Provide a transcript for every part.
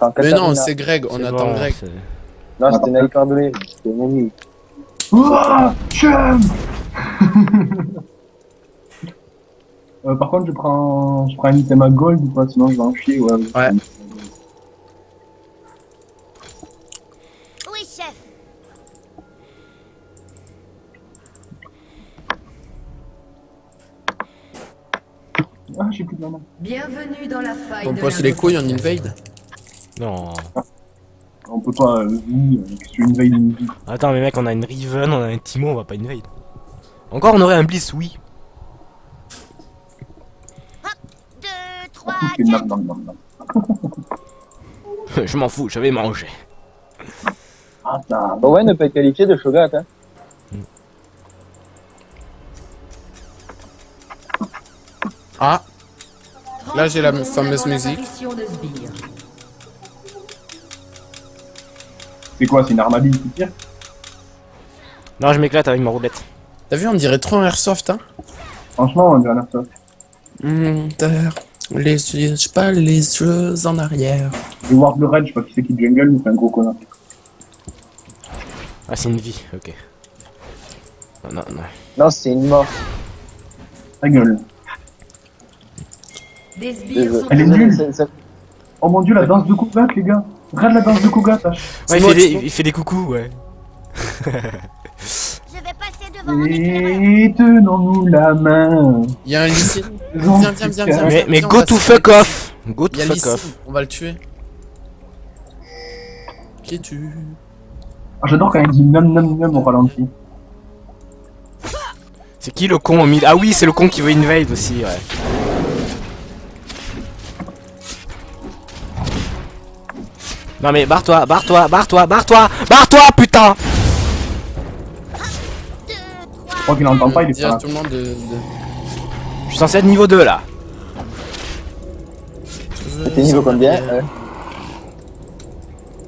Enfin, Mais non, Katarina. c'est Greg, on C'est attend bon, Greg. Non, c'était Naïf Cardolé, c'était mon ami. Ouah, chum. Par contre, je prends un item à gold ou pas, sinon je vais en chier. Ouais. Ouais. Oui, chef. Ah, j'ai plus de mana. Bienvenue dans la faille. On de passe les couilles, on invade. Non. On peut pas, oui, c'est une veille d'une vie. Attends, mais mec, on a une Riven, on a un Timo, on va pas invade. Encore, on aurait un Bliss, oui. 2, 3, Du coup, je fais nam nam nam nam. Je m'en fous, je vais manger. Ah, ça. Owen ne peut être qualifié de Shogat, hein. Ah, là j'ai la fameuse musique. C'est quoi, c'est une armadille qui tire? Non, je m'éclate avec ma roulette. T'as vu, on dirait trop un airsoft, hein. Franchement, on dirait un airsoft. J'ai pas les yeux en arrière. Le Ward de Red, je sais pas qui c'est qui jungle, mais c'est un gros connard. Ah, c'est une vie, ok. Non, non, non. Non, c'est une mort. Ta gueule. Des sbires sont Elle est Désolé, nulle. c'est- Oh mon dieu, la danse de Kogat, les gars. Regarde la danse de Kogat, là. Ouais, moi, il fait des coucous, ouais. je vais passer devant mon éclaireur. Et tenons-nous la main. Il y a un lycée. Viens, viens. Mais on go va to se fuck faire- off. Go Il to y a fuck lycée, off. on va le tuer. Qui es-tu? Ah, j'adore quand il dit nom nom nom au ralenti. C'est qui le con au milieu? Ah oui, c'est le con qui veut invade aussi, ouais. Non mais barre-toi, putain! Je crois qu'il entend pas, il est Dis à pas tout le monde de... Je suis censé être niveau 2 là. T'es niveau combien?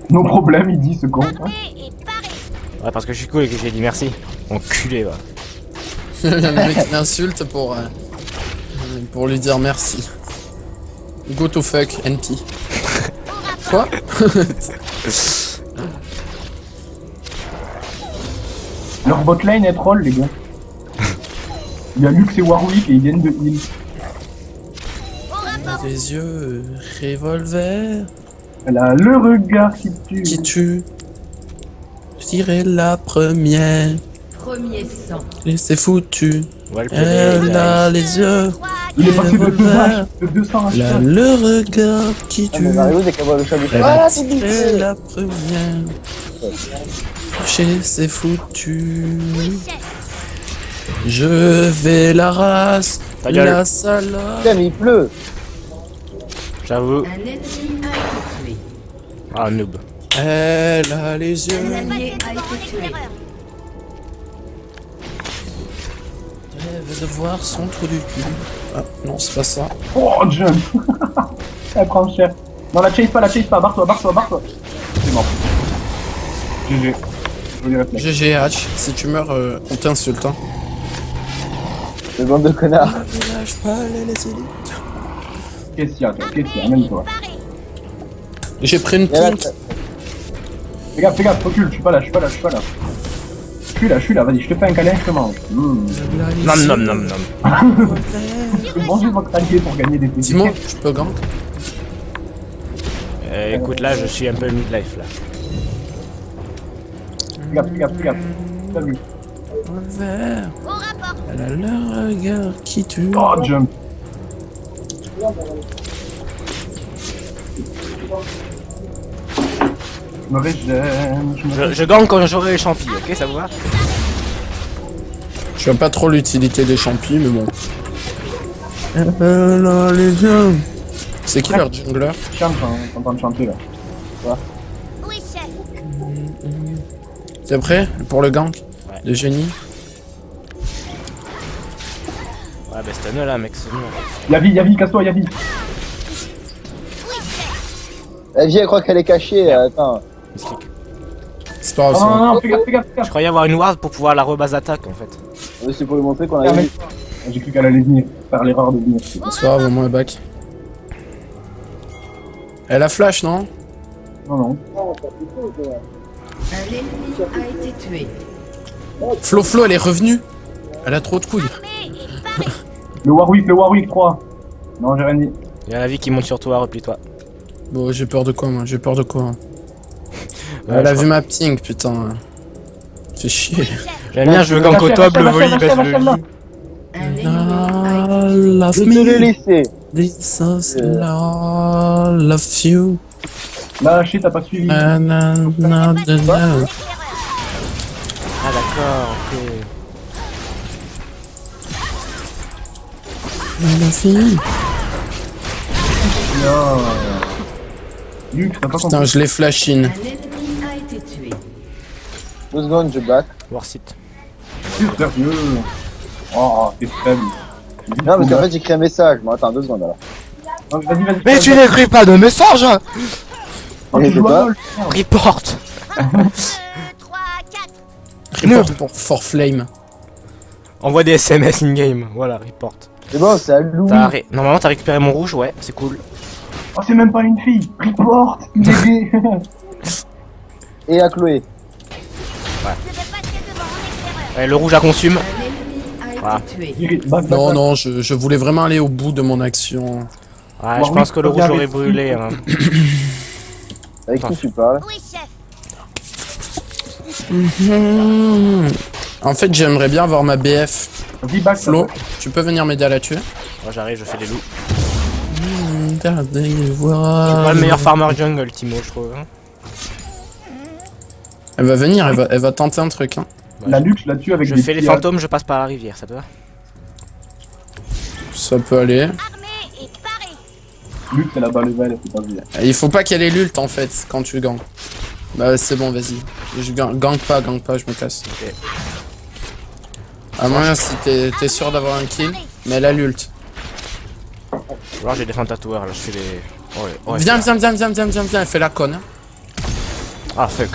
nos problèmes, il dit ce con. Paré et paré. Ouais, parce que je suis cool et que j'ai dit merci. Enculé, va. Le mec l'insulte pour lui dire merci. Go to fuck, NP. Quoi? Leur botlane est troll, les gars. Il y a Lux et Warwick et ils viennent de heal. Au rapport. Les yeux, revolver, Elle a le regard qui tue. qui tue. Tirer la première, premier sang. et c'est foutu. Ouais, Elle a les yeux, 3, Il est passé de revolver. 200 à elle a 100. le regard qui Ah, tue. mais Mario, dès qu'elle voit le chat du Elle Ah, a c'est tiré vite. la première. Toucher, c'est foutu. chef. Je vais la race, Ta gueule. la salope. Putain, mais il pleut. J'avoue. Un ennemi a été tué. Ah, noob. Elle a les yeux. Un allié Passez a devant mon été tué. éclaireur. Rêve de voir son trou du cul. Ah, non, c'est pas ça. Oh, jump. Elle prend cher. Non, la chase pas, barre-toi. C'est mort. GG. Joli réflexe. GG Hatch, si tu meurs, on t'insulte. Hein. Le bande de connards. Lâche pas les élites. Qu'est-ce qu'il y a, toi? Qu'est-ce qu'il y a? Amène-toi. Paré. J'ai pris une Et là, pink. Fais gaffe, recule, je suis pas là. Je suis là, vas-y, je te fais un câlin, je te mange. Nom nom nom nom. Je peux manger votre allié pour gagner des petits. Simon, je peux gank. Écoute, là, je suis un peu midlife là. Fais gaffe. T'as vu? Vert. Au rapport. Elle a le regard qui tue. Oh, jump. Je me régène, Je gagne quand j'aurai les champis, ok, ça vous va? Je vois pas trop l'utilité des champis, mais bon. Elle a les yeux. C'est qui leur jungler? chante, hein, t'es en train de chanter là. Oui, chef. T'es prêt pour le gank Ouais. de génie? Ouais, bah stun là, mec, c'est bon. Yavi, casse-toi, Yavi. La vie, elle croit qu'elle est cachée. Attends. Mystique. C'est pas Oh grave. ça. non, fais gaffe. Je croyais avoir une ward pour pouvoir la rebase attaque en fait. C'est pour lui montrer qu'on a Fermez. eu. J'ai cru qu'elle allait venir, faire l'erreur de venir. C'est pas grave, au moins back. Elle a flash, non? Non, non. Un ennemi a été tué. Flo, elle est revenue. Elle a trop de couilles. Armé et paré. Le Warwick 3. Non, j'ai rien dit. Il y a la vie qui monte sur toi, replie-toi. Bon, j'ai peur de quoi, moi? J'ai peur de quoi? Ouais, Elle je a crois- vu ma ping, putain. Fais chier. J'aime bien, je veux gank au top, le volley, il baisse le lit. Un ennemi a été tué. Love Je te l'ai laissé. This is love you. Là, shit, t'as pas suivi. Ah d'accord, ok. Non. Luc, t'as pas compris. Putain, je l'ai flash in. Un ennemi a été tué. 2 secondes, je back. Warsit. Sérieux. Oh, t'es faible. Non, parce qu'en fait, j'ai écrit un message. Bon, attends 2 secondes alors. Non, vas-y. Mais tu n'écris pas de message hein. Oh, Mais tu c'est joues à pas- LOL, merde. Report. 2, 3, 4. Report pour for flame. Envoie des SMS in-game, voilà, report. C'est bon, c'est à Louis. Normalement t'as récupéré mon rouge, ouais, c'est cool. Oh, c'est même pas une fille. Report. Il est gay. Et à Chloé. Je vais passer devant en éclaireur. Ouais, le rouge à consume. Un ennemi a été Voilà. tué. Non, non, je voulais vraiment aller au bout de mon action. Ouais, je pense que le rouge aurait brûlé. Hein. Avec qui tu parles? Oui, chef. En fait, j'aimerais bien avoir ma BF. Vas-y, back. Flo, tu peux venir m'aider à la tuer? Moi j'arrive, je fais des loups. Regardez, C'est voir. pas le meilleur farmer jungle, Timo, je trouve. Hein. Elle va venir, elle va tenter un truc. Hein. La Luc, je la tue avec Je des fais les pillages. fantômes, je passe par la rivière, ça te va? Ça peut aller. Armé et paré. Luc, c'est la balle level, c'est pas vu. Il faut pas qu'elle ait l'ult en fait quand tu ganks. Bah c'est bon, vas-y. Je gank pas, je me casse. Ok. À moins si t'es sûr d'avoir un kill, mais elle a l'ult. Alors j'ai des fantatoueurs, là je fais des... Oh, ouais, ouais, Viens, c'est là. viens, elle fait la conne. Hein. Ah fuck.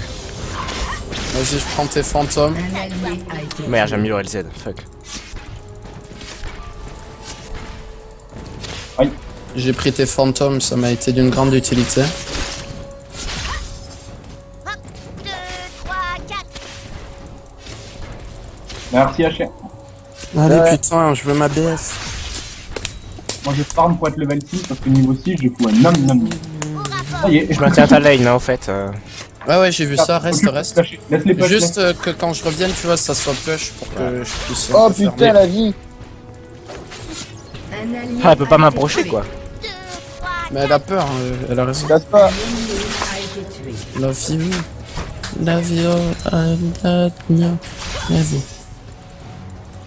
Vas-y, je prends tes fantômes. Un allié a été Merde, j'ai tué. mis le LZ, fuck. J'ai pris tes fantômes, ça m'a été d'une grande utilité. 2, 3, 4. Merci, HR. Allez Ouais. putain, je veux ma BF. Moi, je farm pour être level 6 parce que niveau 6, je fous un nom. Au rapport. Ça y est. Je maintiens ta lane, hein, au fait. Ouais, j'ai vu ça, reste. Laisse les push. Juste que quand je revienne, tu vois, ça soit push pour que je puisse. Oh faire putain, des- la vie. Un allié Ah, elle peut pas a été m'approcher tué. quoi. 2, 3, Mais elle a peur, elle a raison. Casse pas. Un ennemi a été tué. Love you. Love you. Love you. Love you.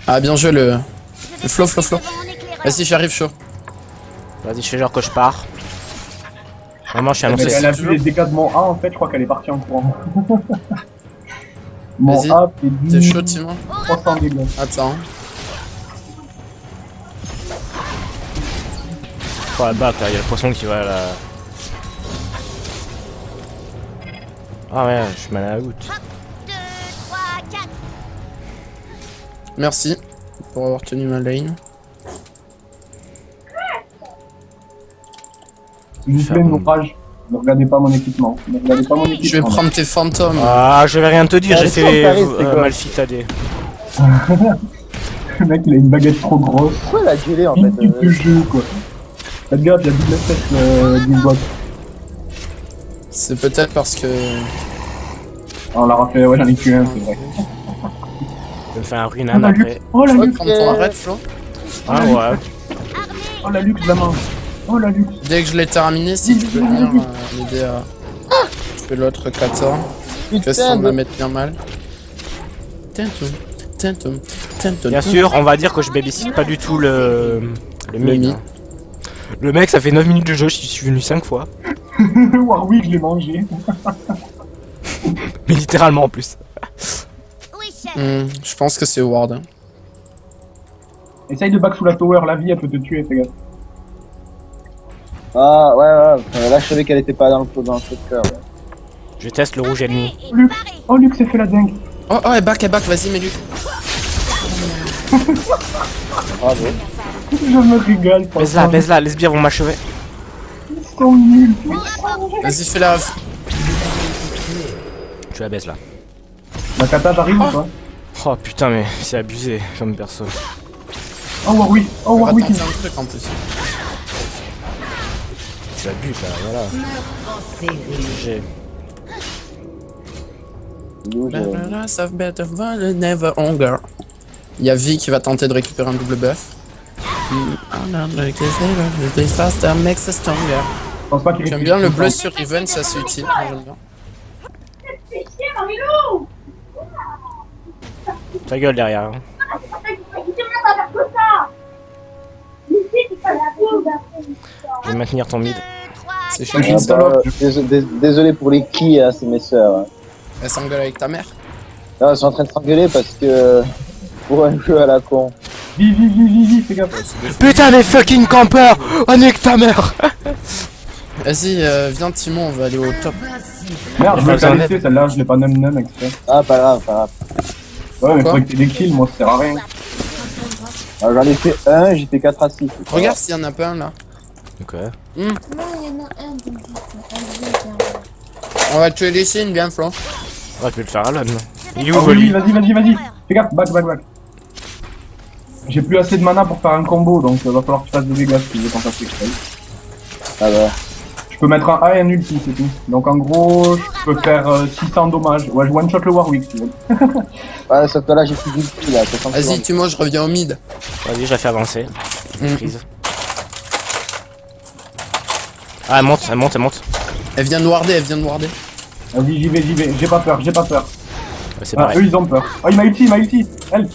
Ah, bien joué le. je vais Flo. passer devant en éclaireur. Vas-y, j'arrive chaud. Vas-y, je fais genre que je pars. Vraiment, je suis Mais annoncé. elle a vu les dégâts de mon A, en fait, je crois qu'elle est partie en courant. Mon Vas-y. A, c'est T'es 10 chaud, Timon? 300 dégâts. Attends. Oh la bac là, il y a le poisson qui va là. Ah ouais, je suis mal à la goutte. 2, 3, 4. Merci pour avoir tenu ma lane. Je fais mon rage. Ne regardez pas mon équipement. Ne regardez pas mon équipement. Je vais prendre tes fantômes. Ah, je vais rien te dire, Ah, j'ai c'est fait carré, c'est quoi Malphite AD. Le mec, il a une baguette trop grosse. Pourquoi elle a gueulé en fait Il te joue, quoi. Faites gaffe, il y a double tête du bot. C'est peut-être parce que. Ah, on l'a raflé, ouais, j'en ai tué un, c'est vrai. Je me fais un Oh ruinan la après. luxe, oh la Tu veux luxe, prendre ton arrête, Flo? Ah ouais. oh la luxe de la main. Oh la luxe. Dès que je l'ai terminé, si tu peux venir m'aider à. Je fais l'autre 14. Que ça Putain, me la de... mette bien mal. Bien sûr, on va dire que je babysit pas du tout le mid. mid. Le mec, ça fait 9 minutes de jeu, je suis venu 5 fois. Warwick, je l'ai mangé. Mais littéralement en plus. Oui, chef. Je pense que c'est Ward. Hein. Essaye de back sous la tower, la vie, elle peut te tuer, fais gaffe. Ah ouais, là je savais qu'elle était pas dans le truc de cœur. Ouais. Je teste le rouge ennemi. Et Luc, paré. oh Luc s'est fait la dingue. Oh, elle back, vas-y, mets-lui. Bravo. Je me régale. Baise-la, les sbires vont m'achever. Ils sont nuls. Vas-y, fais-la. Tu la baisses là. La kata, j'arrive ou pas? Oh putain, mais c'est abusé comme perso. Oh Warwick, oh On va Warwick. tenter un truc en plus. Tu abuses là, voilà. J'ai. Nous, j'ai- Barbaras of better than never hunger. Il y a Vi qui va tenter de récupérer un double buff. Faster makes us stronger. Je pense pas qu'il J'aime bien le bleu sur Riven, ça c'est utile. Moi, j'aime bien. Ta gueule derrière. Hein. Je vais maintenir ton mid. C'est Ouais, chiant. je- salope. Désolé pour les qui, hein, c'est mes sœurs. Hein. Elle s'engueule avec ta mère. Non, elles sont en train de s'engueuler parce que pour un jeu à la con. Vivi, fais gaffe. Putain, mais fucking campeurs! Oh, nique ta mère! Vas-y, viens Timon, on va aller au top. Merde, je Pas l'ai besoin pas d'aide. laissé celle-là, je l'ai pas num exprès. Ah, pas grave, pas grave. Ouais, mais Quoi faudrait que t'aies des kills, moi ça sert à rien. Alors, j'en ai fait un, j'ai fait 4 assists. Regarde s'il y en a pas un là. Ok. Non, il y en a un de On va tuer les signes, bien Flan. Ouais, tu peux le faire à l'homme. Il est Oh où, oui, lui? vas-y. Fais gaffe, back. J'ai plus assez de mana pour faire un combo, donc va falloir que tu fasses des dégâts si tu veux t'en passer exprès. Ah bah. Je peux mettre un A et un ulti, c'est tout. Donc en gros, je peux faire 600 dommages. Ouais, je one-shot le Warwick si tu veux. Ouais, sauf que là, j'ai plus d'ulti là. 60 Vas-y secondes. Timon, je reviens au mid. Vas-y, je la fais avancer. Mm. Prise. Ah, elle monte. Elle vient de warder, Vas-y, j'y vais. J'ai pas peur. Ouais, c'est Ah, pareil. eux ils ont peur. Oh, il m'a ulti. Elle.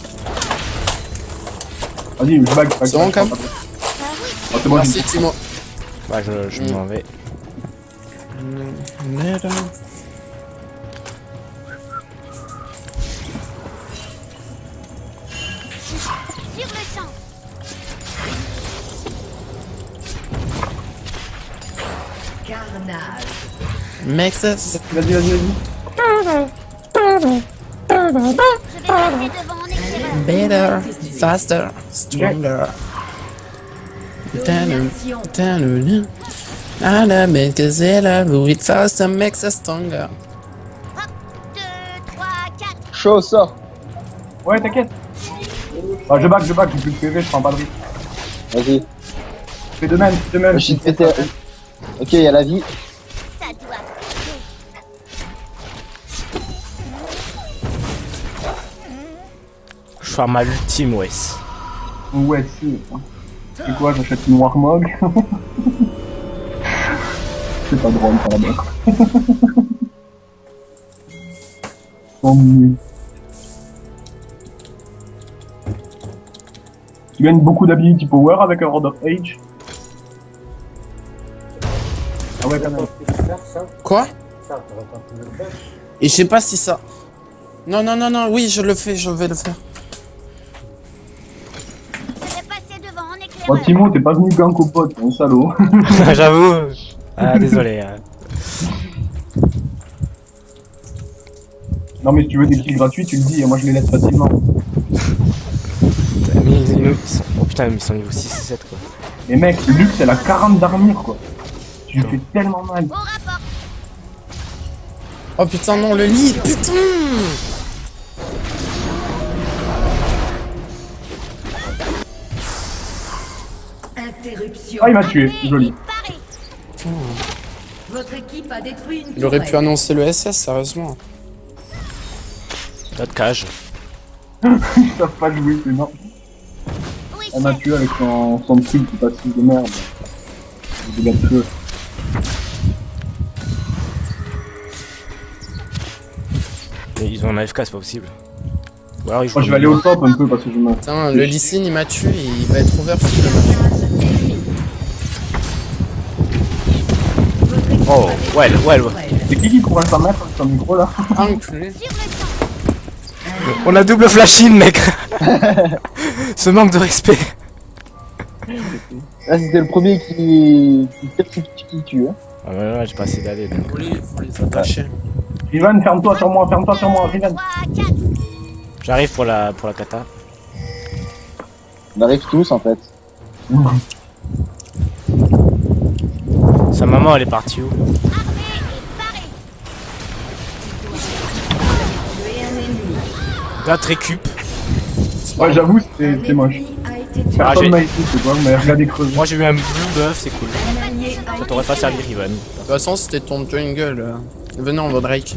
Vas-y, je back. C'est bon, quand même. Oh, c'est bon, Merci Timon. Ouais, je m'en vais. Sur le champ. Carnage. Makes us Vas-y. Je vais passer devant en éclaireur. better, faster, stronger. Anna makes us better, it faster makes us stronger. 2, 3, 4. Chaud, sort. Ouais, t'inquiète. Ah, je back, j'ai plus de PV, je prends pas de risque. Vas-y. Je fais de même. Je suis pété. Ok, il y a la vie. Ça doit couper. Je fais ma ultime, wesh. Ouais, si. C'est quoi, j'achète une Warmog. C'est pas drôle, ça la boîte. Tant mieux. Tu gagnes beaucoup d'ability power avec un Rod of Age. Ah ouais, quand même. Quoi? Et je sais pas si ça... Non, oui, je vais le faire. Je vais passer devant en Oh, éclaireur. Timo, t'es pas venu gank au pote, un salaud. J'avoue. Ah, désolé. Non, mais si tu veux des kills gratuits, tu le dis, et moi je les laisse facilement. Oh putain, ils sont niveau 6 7 quoi. Mais mec, Lux, elle a 40 d'armure, quoi. Tu lui fais tellement mal. Au rapport. Oh putain, non, le lit, putain! Interruption. Ah, il m'a tué, joli. Pareil. Votre équipe a détruit une Il aurait pu tourelle. annoncer le SS, sérieusement. Notre cage. Ils savent pas jouer, c'est non. Oui, Elle m'a chef. tué avec son truc qui passe de merde. Des dégâts de feu. Mais ils ont un AFK, c'est pas possible. Ou alors ils jouent Moi, je vais aller au top un peu parce que je me. Putain, le Lee Sin, il m'a tué et il va être overkill le match. Oh, ouais. C'est qui court à 100 mètres avec son micro là? Enculé. Sur le champ. On a double flash in, mec. Ce manque de respect. Là, c'était le premier qui tue. Hein. Ah ouais, j'ai pas assez d'aller. Donc. Faut les attacher. Riven, ferme-toi sur moi, Riven. 3, 4. J'arrive pour la kata. On arrive tous en fait. Sa maman, elle est partie où? Armée et parée. 4 récup. Ouais, j'avoue, c'était moche. A été tué. Ah, Personne j'ai- m'a écouté, c'est quoi, vous m'avez regardé creuser. Moi j'ai eu un blue buff, c'est cool. Un allié a Ça été t'aurait pas tué. servi Riven. De toute façon, c'était ton jungle. Venez, on va Drake.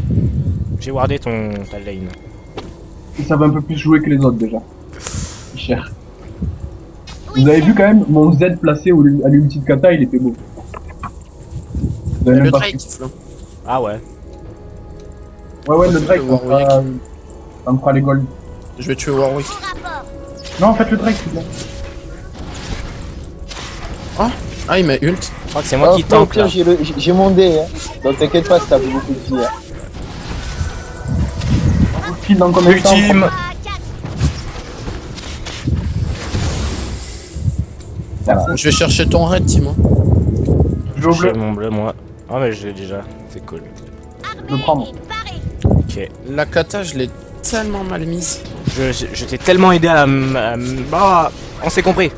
J'ai wardé ta lane. Ils savent un peu plus jouer que les autres déjà. C'est cher. Vous avez vu quand même, mon Z placé à l'ulti de kata, il était beau. Vous avez Le même pas Drake, vu. Flo. Ah ouais. Ouais, le Drake, Le ça Warwick. ça me fera les golds. Je vais tuer Warwick. Au rapport. Non, faites le Drake, s'il vous plaît. Ah, il m'a ult. Je crois que c'est moi Oh, qui au tank pire, là. j'ai mon dé, hein. Donc t'inquiète pas si t'as fait beaucoup de vie. Hein. Vous file dans combien de temps? Ultime. 3, 4. Voilà. Je vais chercher ton raid, Timon. Je vais au bleu. J'ai mon bleu moi. Ah mais je l'ai déjà, c'est cool. Je prends, moi. Et paré. Ok. La kata, je l'ai tellement mal mise. Je t'ai tellement aidé à Bah, on s'est compris.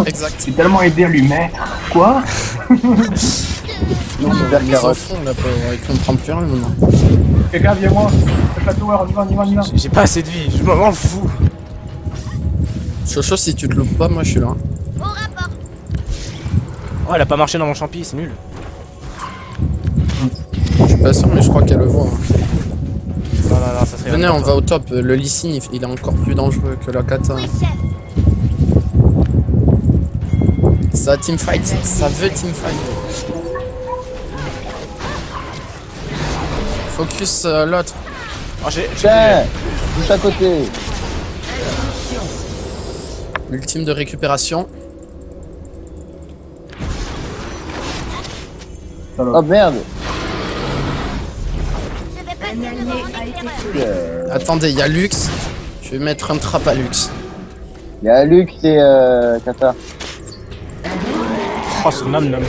Exact. J'ai tellement aidé à lui mettre. Quoi? Donc, vers Ils s'en carotte. font là, pauvre. Il comprend plus rien maintenant. Quelqu'un, viens-moi. Faites la tower, on y va, on y va, on y va. J'ai pas assez de vie, je m'en fous. Chocho, si tu te loupes pas, moi je suis là. Au rapport. Oh, elle a pas marché dans mon champi, c'est nul. Je suis pas sûr, mais je crois qu'elle le voit. hein. Non, non, non, ça serait. Venez, on va au top. Le Lee Sin, il est encore plus dangereux que la kata. Oui, chef. Ça teamfight, ça veut teamfight. Focus l'autre. Oh, j'ai. Tiens, juste à côté. Ultime de récupération. Oh merde. Je vais Un passer allié devant a en été éclaireur. tué. Attendez, il y a Lux. Je vais mettre un trap à Lux. Il y a Luc et Kata. Oh, ce nom nom.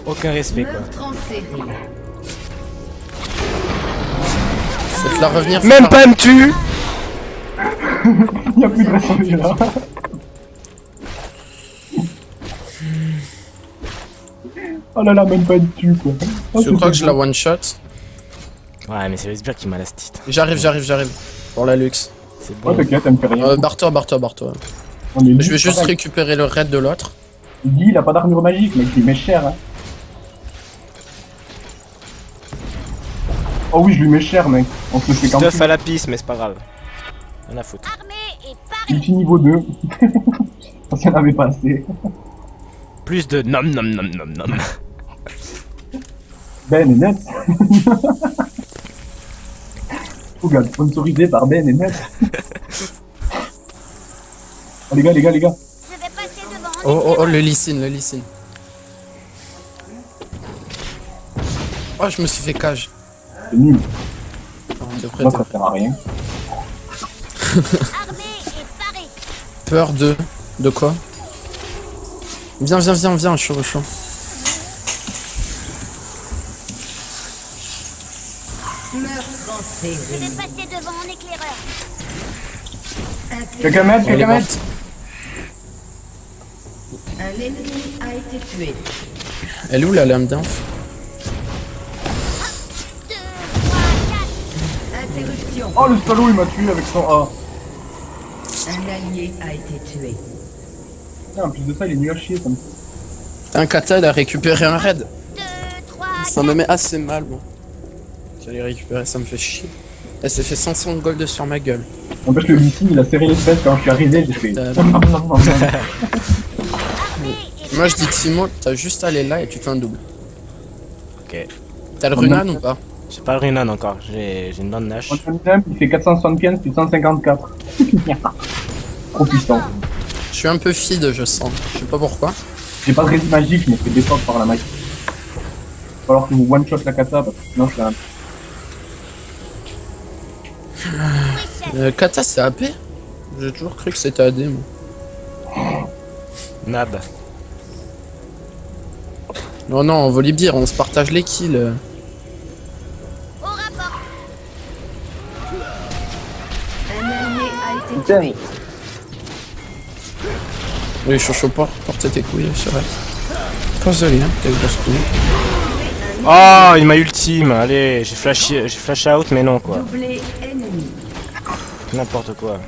Aucun respect quoi. Meurtre en série. Faites-la revenir. Même faites-la- pas me tue. Il n'y a plus de ressenti là. Oh là là, même pas de cul quoi. Oh, Je crois que je la one shot. Ouais, mais c'est le sbire qui m'a la stit. J'arrive. Pour la Lux. C'est Oh, bon. t'inquiète, elle me fait rien. Barre-toi. On est Je vais juste pareil. récupérer le raid de l'autre. Guy, il a pas d'armure magique, mec, il met cher. Hein. Oh oui, je lui mets cher, mec. On se fait quand Stuff à la piste, mais c'est pas grave. Rien à foutre. Armé et paré. Ulti niveau 2. Parce qu'il n'y en avait pas assez. Plus de nom nom nom nom nom. Ben et Net. Regarde, sponsorisé par Ben et Net. Oh, les gars. Je vais passer devant en Oh, le Lee Sin. Oh, je me suis fait cage. C'est nul. On devrait Moi, ça sert à rien. Armé et paré. peur de quoi? Viens, chaud. Meurtre en Je vais série. passer devant en éclaireur. Quelqu'un m'aide, Elle est quelqu'un m'aide. morte. Un ennemi a été tué. Elle est où la lame d'inf? 2, 3, 4. Interruption. Oh, le salaud, il m'a tué avec son A. Un allié a été tué. En plus de ça, il est nul à chier, ça me... Un kata, elle a récupéré un raid. 2, 3, Ça me met assez mal, moi. J'allais récupérer, ça me fait chier. Elle s'est fait 500 gold sur ma gueule. N'empêche, le Lucie, il a serré les fesses quand je suis arrivé, j'ai fait... Moi armé et je dis Timo, t'as juste à aller là et tu fais un double. Ok. T'as le Runan ou pas? J'ai pas le Runan encore, j'ai une bande Nash. Mon Gundam, il fait 475 puis 154. Trop puissant. Je suis un peu feed, je sens. Je sais pas pourquoi. J'ai pas de résine magique, je me fais défendre par la magie. Il va falloir que vous one-shot la kata, parce que sinon je suis un... oui, chef. Kata, c'est AP? J'ai toujours cru que c'était AD, moi. Nab. Non, on volibear, on se partage les kills. Au rapport. Un allié a été Putain, tué. Oui, Chocho, portez tes couilles sur elle. Pas joli, hein, quelle grosse couille. Oh, il m'a ultime. Allez, j'ai flash out, mais non quoi. Doublé ennemi. N'importe quoi.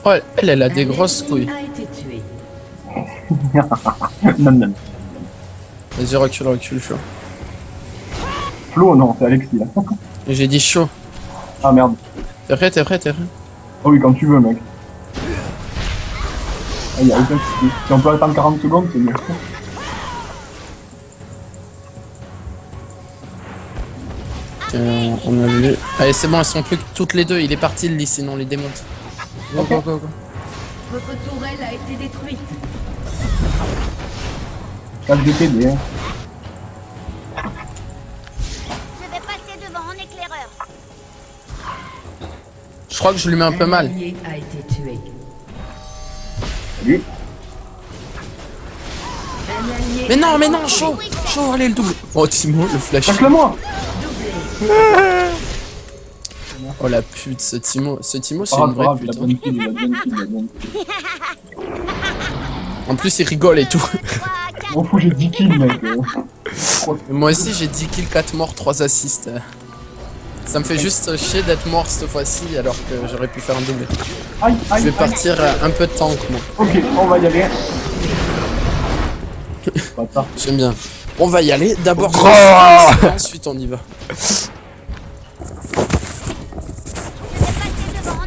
Oh, elle a des grosses couilles. A été tué. Non, non. Vas-y, recule, chaud. Flo, non, c'est Alexis là. J'ai dit chaud. Ah merde. T'es prêt. Oh oui, quand tu veux, mec. Ah, y'a aucun souci. Si on peut attendre 40 secondes, c'est mieux. On a vu. Allez, c'est bon, elles sont plus que toutes les deux. Il est parti le lit, sinon on les démonte. Go. Votre tourelle a été détruite. Pas de TD, hein. Je vais passer devant en éclaireur. Je crois que je lui mets un peu mal. allié a été tué. Salut. Un allié Mais non, chaud, allez le double. Oh Timo, le flash. Tacle-moi. Oh la pute, ce Timo c'est Ah, une c'est vraie grave, pute. la bonne kill, la bonne kill. En plus il rigole et tout. 3, 4. M'en fous, j'ai 10 kills, mec. Moi aussi j'ai 10 kills, 4 morts, 3 assists. Ça me fait juste chier d'être mort cette fois-ci alors que j'aurais pu faire un doublé. Aïe, Je aïe, vais aïe. partir un peu de tank moi. Ok, on va y aller. Bâtard. J'aime bien. On va y aller, d'abord Oh ensuite on y va. Je vais passer devant en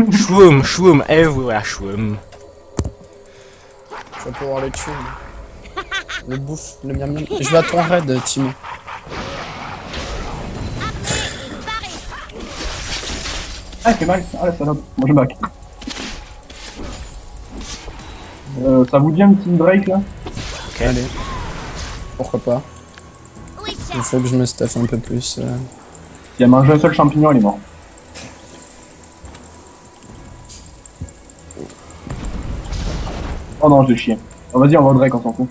éclaireur. Shwoom, everywhere shwoom. Je vais pouvoir le tuer. Lui. Le bouffe, le miam miam. Je vais à ton raid, Timo. Ah, c'est mal. Ah, la salope. Moi, je back. Ça vous dit un petit Drake, là? Allez. Pourquoi pas. Oui, Il chef. faut que je me staffe un peu plus. Il a mangé un seul champignon, il est mort. Oh non, j'ai chié. Oh, vas-y, on va au Drake, on s'en fout.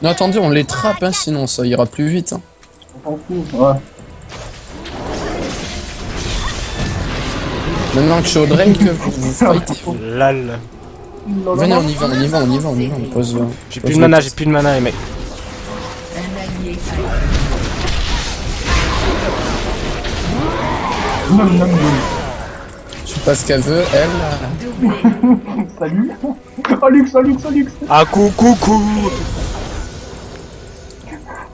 Non, attendez, on les trappe, hein, sinon ça ira plus vite. Hein. On s'en fout, ouais. Maintenant que je suis au Drake, vous fightez. Lal. Venez, on y va, on pose. J'ai plus de mana, les mecs. Un allié a Non, non, non. Je sais pas ce qu'elle veut, elle. Salut. Oh, Lux, oh, Lux, oh, Lux. Ah, coucou.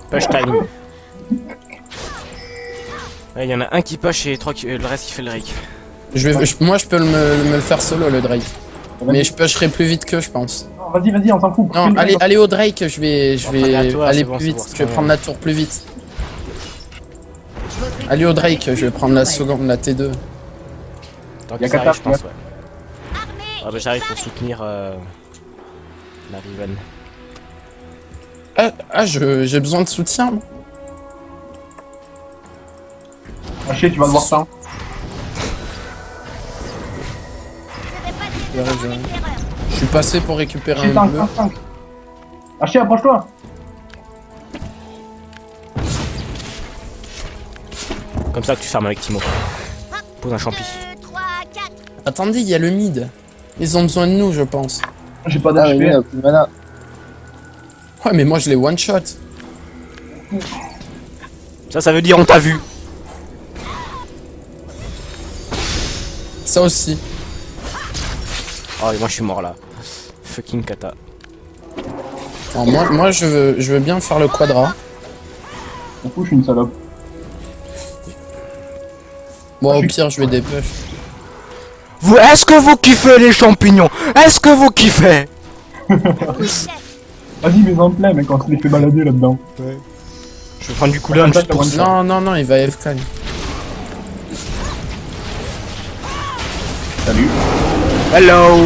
Push time. Ouais, y en a un qui push et le reste qui fait le Drake. Moi, je peux me le faire solo, le Drake. Mais je pusherai plus vite que je pense. Non, vas-y, on s'en fout. Non, allez au Drake, je vais à toi, aller c'est bon, plus c'est vite. bon, c'est Je vais bon. prendre la tour plus vite. Allez au Drake, je vais prendre la seconde, la T2. Tant Y a que ça Kata, arrive, je pense, ouais. Armée. Ah bah j'arrive pour soutenir la Riven. J'ai besoin de soutien. moi. Ah, chier, tu vas devoir ça. Je vais passer devant en éclaireur. Je suis passé pour récupérer Chier, un 5, bleu. 5, 5. Ah, chier, approche-toi. Comme ça que tu fermes avec Timo. Pose un champi. 2, 3, 4. Attendez, il y a le mid. Ils ont besoin de nous, je pense. J'ai pas Ah oui, il d'HP. a plus de mana. Ouais, mais moi je les one shot. Ça veut dire on t'a vu. Ça aussi. Oh et moi je suis mort là. Fucking Kata. Alors moi je veux bien faire le quadra. M'en fous, je suis une salope. Bon, au pire, je vais dépush. Est-ce que vous kiffez les champignons? Est-ce que vous kiffez? Oui, chef. Vas-y, mais en plein, mec, on se les fait balader là-dedans. Je vais prendre du cooldown juste pour ça. Non, il va FK. lui. Salut. Hello.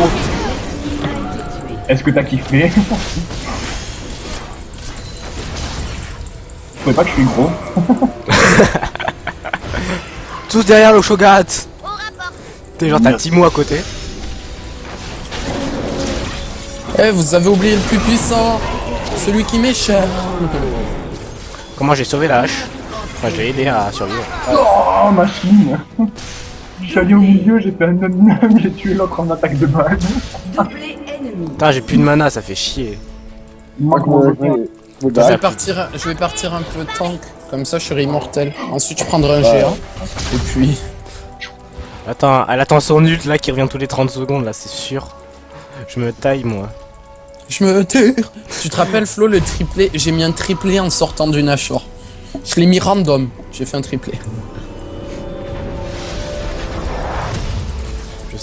Est-ce que t'as kiffé? Je trouvais pas que je suis gros. Tous derrière le Shogat. Au rapport. T'es genre t'as Timo à côté. Eh, vous avez oublié le plus puissant. Celui qui m'est cher. Comment j'ai sauvé la hache? Enfin j'ai aidé à survivre. Oh, machine. Je suis allé au milieu, j'ai fait un nom, j'ai tué l'autre en attaque de balle. doublé ennemi. Putain j'ai plus de mana, ça fait chier. Il manque mon bouton. Vous Je vais battez. partir un peu tank, comme ça je serai immortel. Ensuite je prendrai un géant. Et puis... Attends, elle attend son ult là qui revient tous les 30 secondes là, c'est sûr. Je me taille moi. Je me tire. Tu te rappelles Flo le triplé? J'ai mis un triplé en sortant du Nashor. Je l'ai mis random. J'ai fait un triplé.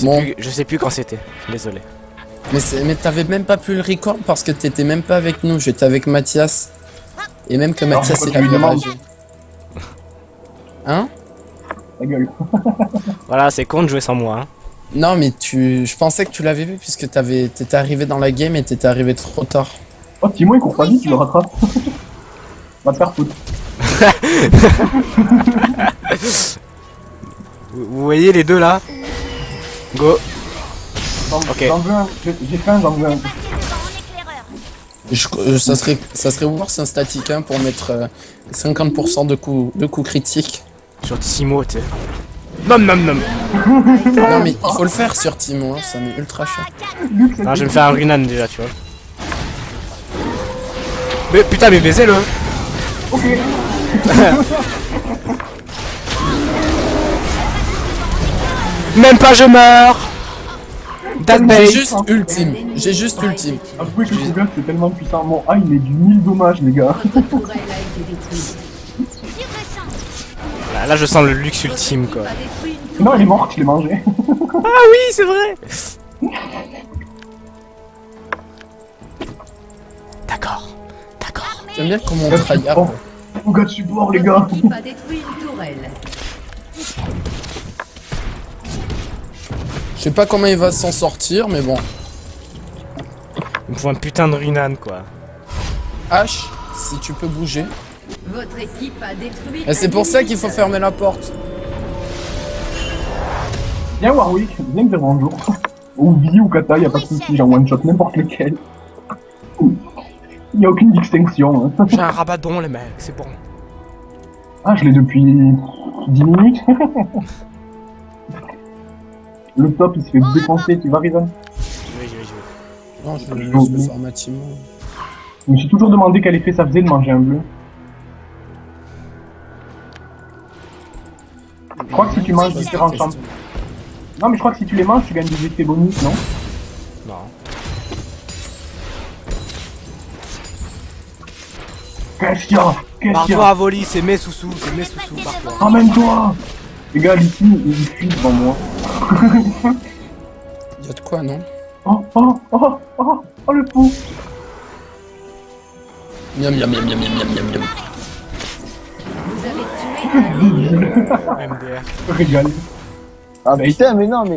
Bon. Je sais plus quand c'était, désolé. Mais t'avais même pas pu le record parce que t'étais même pas avec nous. J'étais avec Mathias. Et même que Mathias pourquoi il a tu lui demandes ragé. Hein? Ta gueule. Voilà, c'est con de jouer sans moi. Hein. Non mais je pensais que tu l'avais vu puisque t'étais arrivé dans la game et t'étais arrivé trop tard. Oh, Timo, il court pas vite, tu le rattrapes. Va te faire foutre. Vous voyez les deux là? Go. Ok. J'en veux un. J'ai faim, j'en veux un. Ça serait worse un static 1 pour mettre 50% de coups critiques. Sur Timo, tu sais. Nom nom nom. Non mais il faut le faire sur Timo, hein, ça met ultra cher. Non, je vais me faire un Runan déjà, tu vois. Mais putain, mais baisez-le. Ok. Même pas je meurs. That J'ai bait. juste ultime, j'ai juste ultime. Avouez que Cougar c'est tellement puissant. Mon A il met du 1000 dommages, les gars. Votre tourelle a été détruite. Là, je sens le luxe ultime quoi. A détruit une tourelle. Non, il est mort, je l'ai mangé. Ah oui, c'est vrai. D'accord. D'accord. J'aime bien comment on tryhard. Cougar de support, les gars. Votre équipe a détruit une tourelle. Je sais pas comment il va s'en sortir, mais bon. Il me faut un putain de Runan quoi. H, si tu peux bouger. Votre équipe a détruit. Et c'est pour ça qu'il faut fermer la porte. Viens Warwick, viens me dire bonjour. Ou Vi ou Kata, y'a pas de soucis, j'en one shot n'importe lequel. Y'a aucune distinction. Hein. J'ai un rabadon les mecs, c'est bon. Ah, je l'ai depuis 10 minutes. Le top il se fait défoncer, tu vas Riven? J'y vais. Non, je vais faire ma Timo. Je me suis toujours demandé quel effet ça faisait de manger un bleu. Je crois que si tu manges différents champs. Non mais je crois que si tu les manges, tu gagnes des effets bonus, non? Non. Qu'est-ce qu'il y a? Qu'est-ce qu'il y Barre-toi a? à voler, c'est mes sous-sous, barre-toi. Emmène-toi! Les gars, ici, il fuit devant moi. Y'a de quoi, non? Oh le fou! Miam miam miam miam miam miam miam miam. Vous avez tué un MDR. Régale. Ah putain, mais non, mais.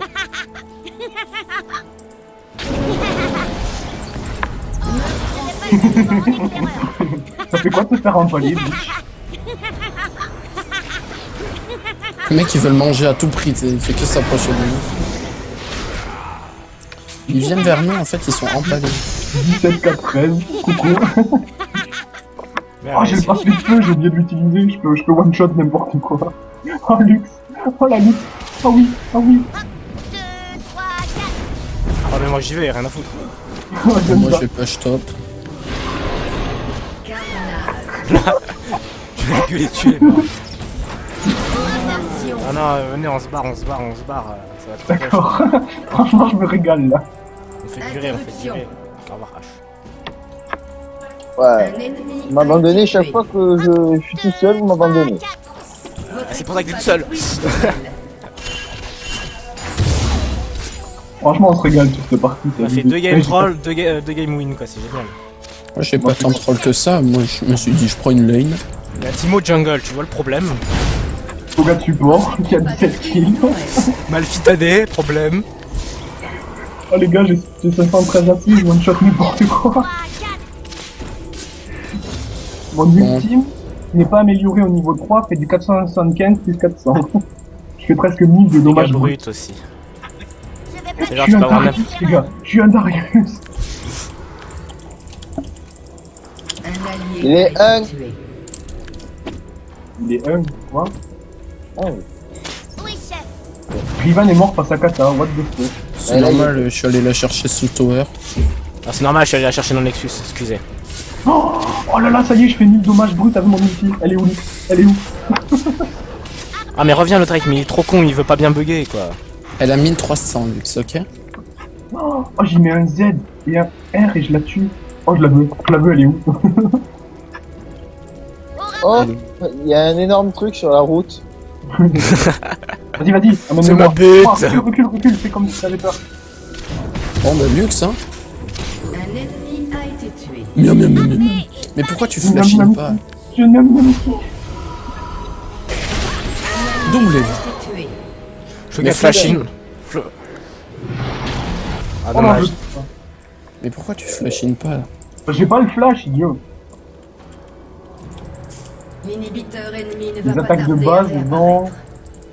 Ça fait quoi de te faire empaler, bitch? Le mec il veut le manger à tout prix, t'sais, il fait que s'approcher de nous. Ils viennent vers nous, en fait ils sont empalés. 17 4 13, coucou. Merde, Oh, j'ai le passe de feu, j'ai oublié de l'utiliser, je peux one shot n'importe quoi. Oh luxe, oh la luxe, oh oui, oh oui. 2, 3, 4. Oh mais moi j'y vais, rien à foutre. Oh, j'aime Moi ça. je vais push top. carnage. Je vais plus les tuer. moi. Domination. Ah non, venez, on se barre. Ça va être trop D'accord. Franchement, je me régale là. On fait durer. Au revoir H. Ouais. Un ennemi Vous m'abandonnez a chaque été fois que je suis tout seul, vous m'abandonnez. tué. Votre c'est pour ça que équipe t'es a tout seul. détruit une tourelle. Franchement, on se régale sur cette partie. On a fait 2 game troll, 2 game win quoi, c'est génial. Moi j'ai pas tant de troll que ça, moi je me suis dit je prends une lane. La Timo jungle, tu vois le problème. Toga de support, qui a 17 kills. Malphite AD, problème. Oh les gars, j'ai 513 applis, je one shot n'importe quoi. 3, 4. Mon ultime, qui n'est pas amélioré au niveau 3, fait du 475 plus 400. Je fais presque 1000 de Dégâts dommages bruts. brut aussi. Je vais pas. C'est Je genre suis tu un peux avoir Darius, les gars, je suis un Darius. Un allié Il est a un. été tué. Il est 1, quoi. Ah oui. Oui, chef. Rivan est mort face à Kata, what the fuck. C'est normal, je suis allé la chercher sous tower. Ah, c'est normal, je suis allé la chercher dans le Nexus, excusez. Oh Oh là là, ça y est, je fais 1000 dommages bruts avec mon ulti. Elle est où, lui? Elle est où? Ah mais reviens le Drake, mais il est trop con, il veut pas bien bugger quoi. Elle a 1300 Lux, ok? Oh, j'y mets un Z et un R et je la tue. Oh, je la veux, elle est où? Oh, il y a un énorme truc sur la route. Vas-y, vas-y, amène-moi. C'est ma bête. Oh, recule, fais comme si t'avais peur. Bon bah Lux, hein? Un ennemi a été tué. Miam, miam, miam, miam. Mais pourquoi tu flashines pas? Je n'aime même Doublé. Tué. Je Mais fais flashing. Ah Oh non, dommage. Mais pourquoi tu flashines pas là? j'ai pas le flash, idiot. L'inhibiteur ennemi ne Les va pas attaques de tarder base à dans réapparaître.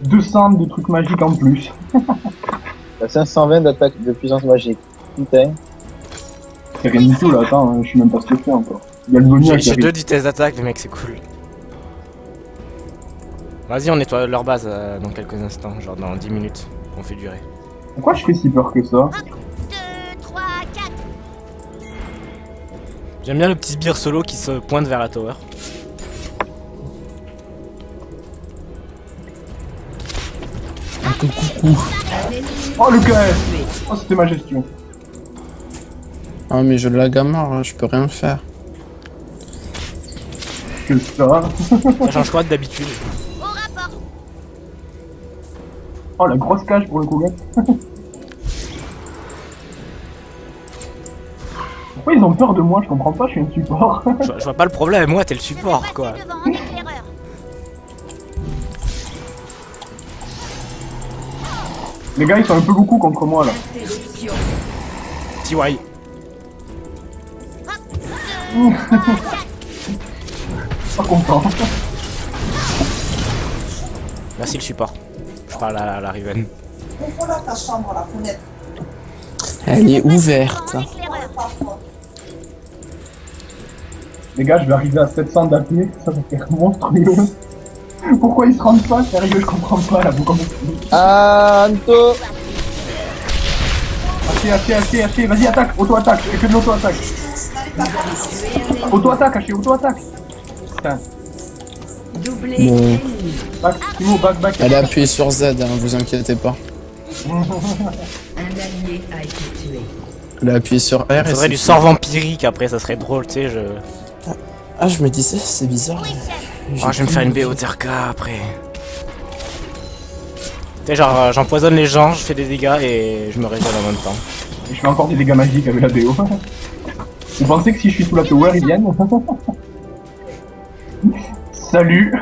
200 de trucs magiques en plus. T'as 520 d'attaque de puissance magique. Putain. C'est rien du tout là, attends, je suis même pas stressé encore. Il y a le Zonia qui J'ai arrive. 2 vitesses d'attaque, les mecs, c'est cool. Vas-y, on nettoie leur base dans quelques instants, genre dans 10 minutes. On fait durer. Pourquoi je fais si peur que ça? 2, 3, 4. J'aime bien le petit sbire solo qui se pointe vers la tower. Oh le KS! Oh c'était ma gestion. Ah mais je lag à mort, hein, je peux rien faire. Que ça? Ça change quoi d'habitude? Au rapport. Oh la grosse cage pour le Kogat. Pourquoi ils ont peur de moi? Je comprends pas, je suis un support. Je vois pas le problème, moi t'es le Je vais support passer quoi. devant en éclaireur. Les gars ils sont un peu beaucoup contre moi là. Interruption. TY. Pas content. Merci le support. Je parle à la Riven. Elle est ouverte. En éclaireur. Les gars je vais arriver à 700 d'AP, ça va faire monstrueux. Pourquoi ils se rendent pas? Sérieux je comprends pas là, vous comprenez? Ah, Anto. Haché, vas-y attaque, auto-attaque, et que de l'auto-attaque. Auto-attaque, Haché, auto-attaque. Putain, Doublé Bon. ennemi. back, Timo, back. Elle a appuyé sur Z, hein, vous inquiétez pas. Un allié a été tué. Elle a appuyé sur R Il et faudrait c'est du tout. sort vampirique après, ça serait drôle, tu sais. Ah je me disais, c'est bizarre. Oh, je vais me faire une BOTRK après. Tu sais, genre, j'empoisonne les gens, je fais des dégâts et je me régène en même temps. Je fais encore des dégâts magiques avec la BO. Vous pensez que si je suis sous la tower, ils viennent? Salut.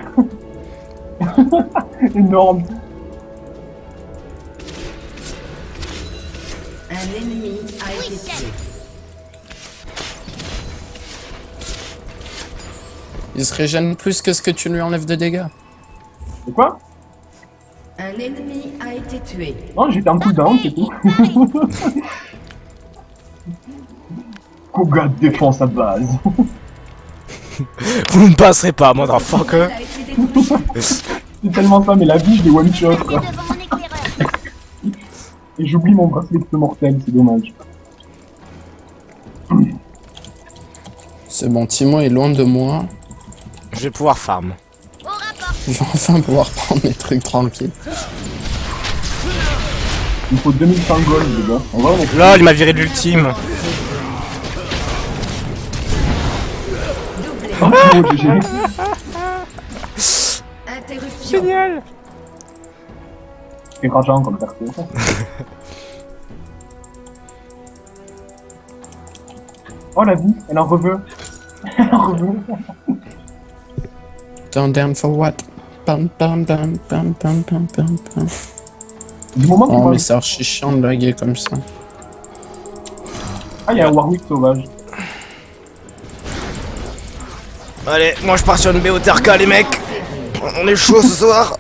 Énorme. Un ennemi a été tué. Il se régène plus que ce que tu lui enlèves de dégâts. C'est quoi? Un ennemi a été tué. Non, j'étais en cooldown, c'est tout. Kogat défend sa base. Vous ne passerez pas, motherfucker. A été détruit. C'est tellement ça, mais la vie, je les one shot quoi. Devant en éclaireur. Et j'oublie mon bracelet de mortel, c'est dommage. C'est bon, Timo est loin de moi. Je vais pouvoir farm. Au rapport. Je vais enfin pouvoir prendre mes trucs tranquilles. Il me faut 2100 gold, les gars. On va on est... Lol, il m'a viré de l'ultime. Oh, GG. Interruption. Génial. C'est rageant comme perso. Oh la vie, elle en reveut. Elle en reveut. Down for what? Pam pam pam pam pam pam pam pam. Du moment qu'on Oh va... mais c'est archi chiant de laguer comme ça. Ah, il y a un Warwick sauvage. Allez, moi je pars sur une BOTRK les mecs. On est chaud ce soir.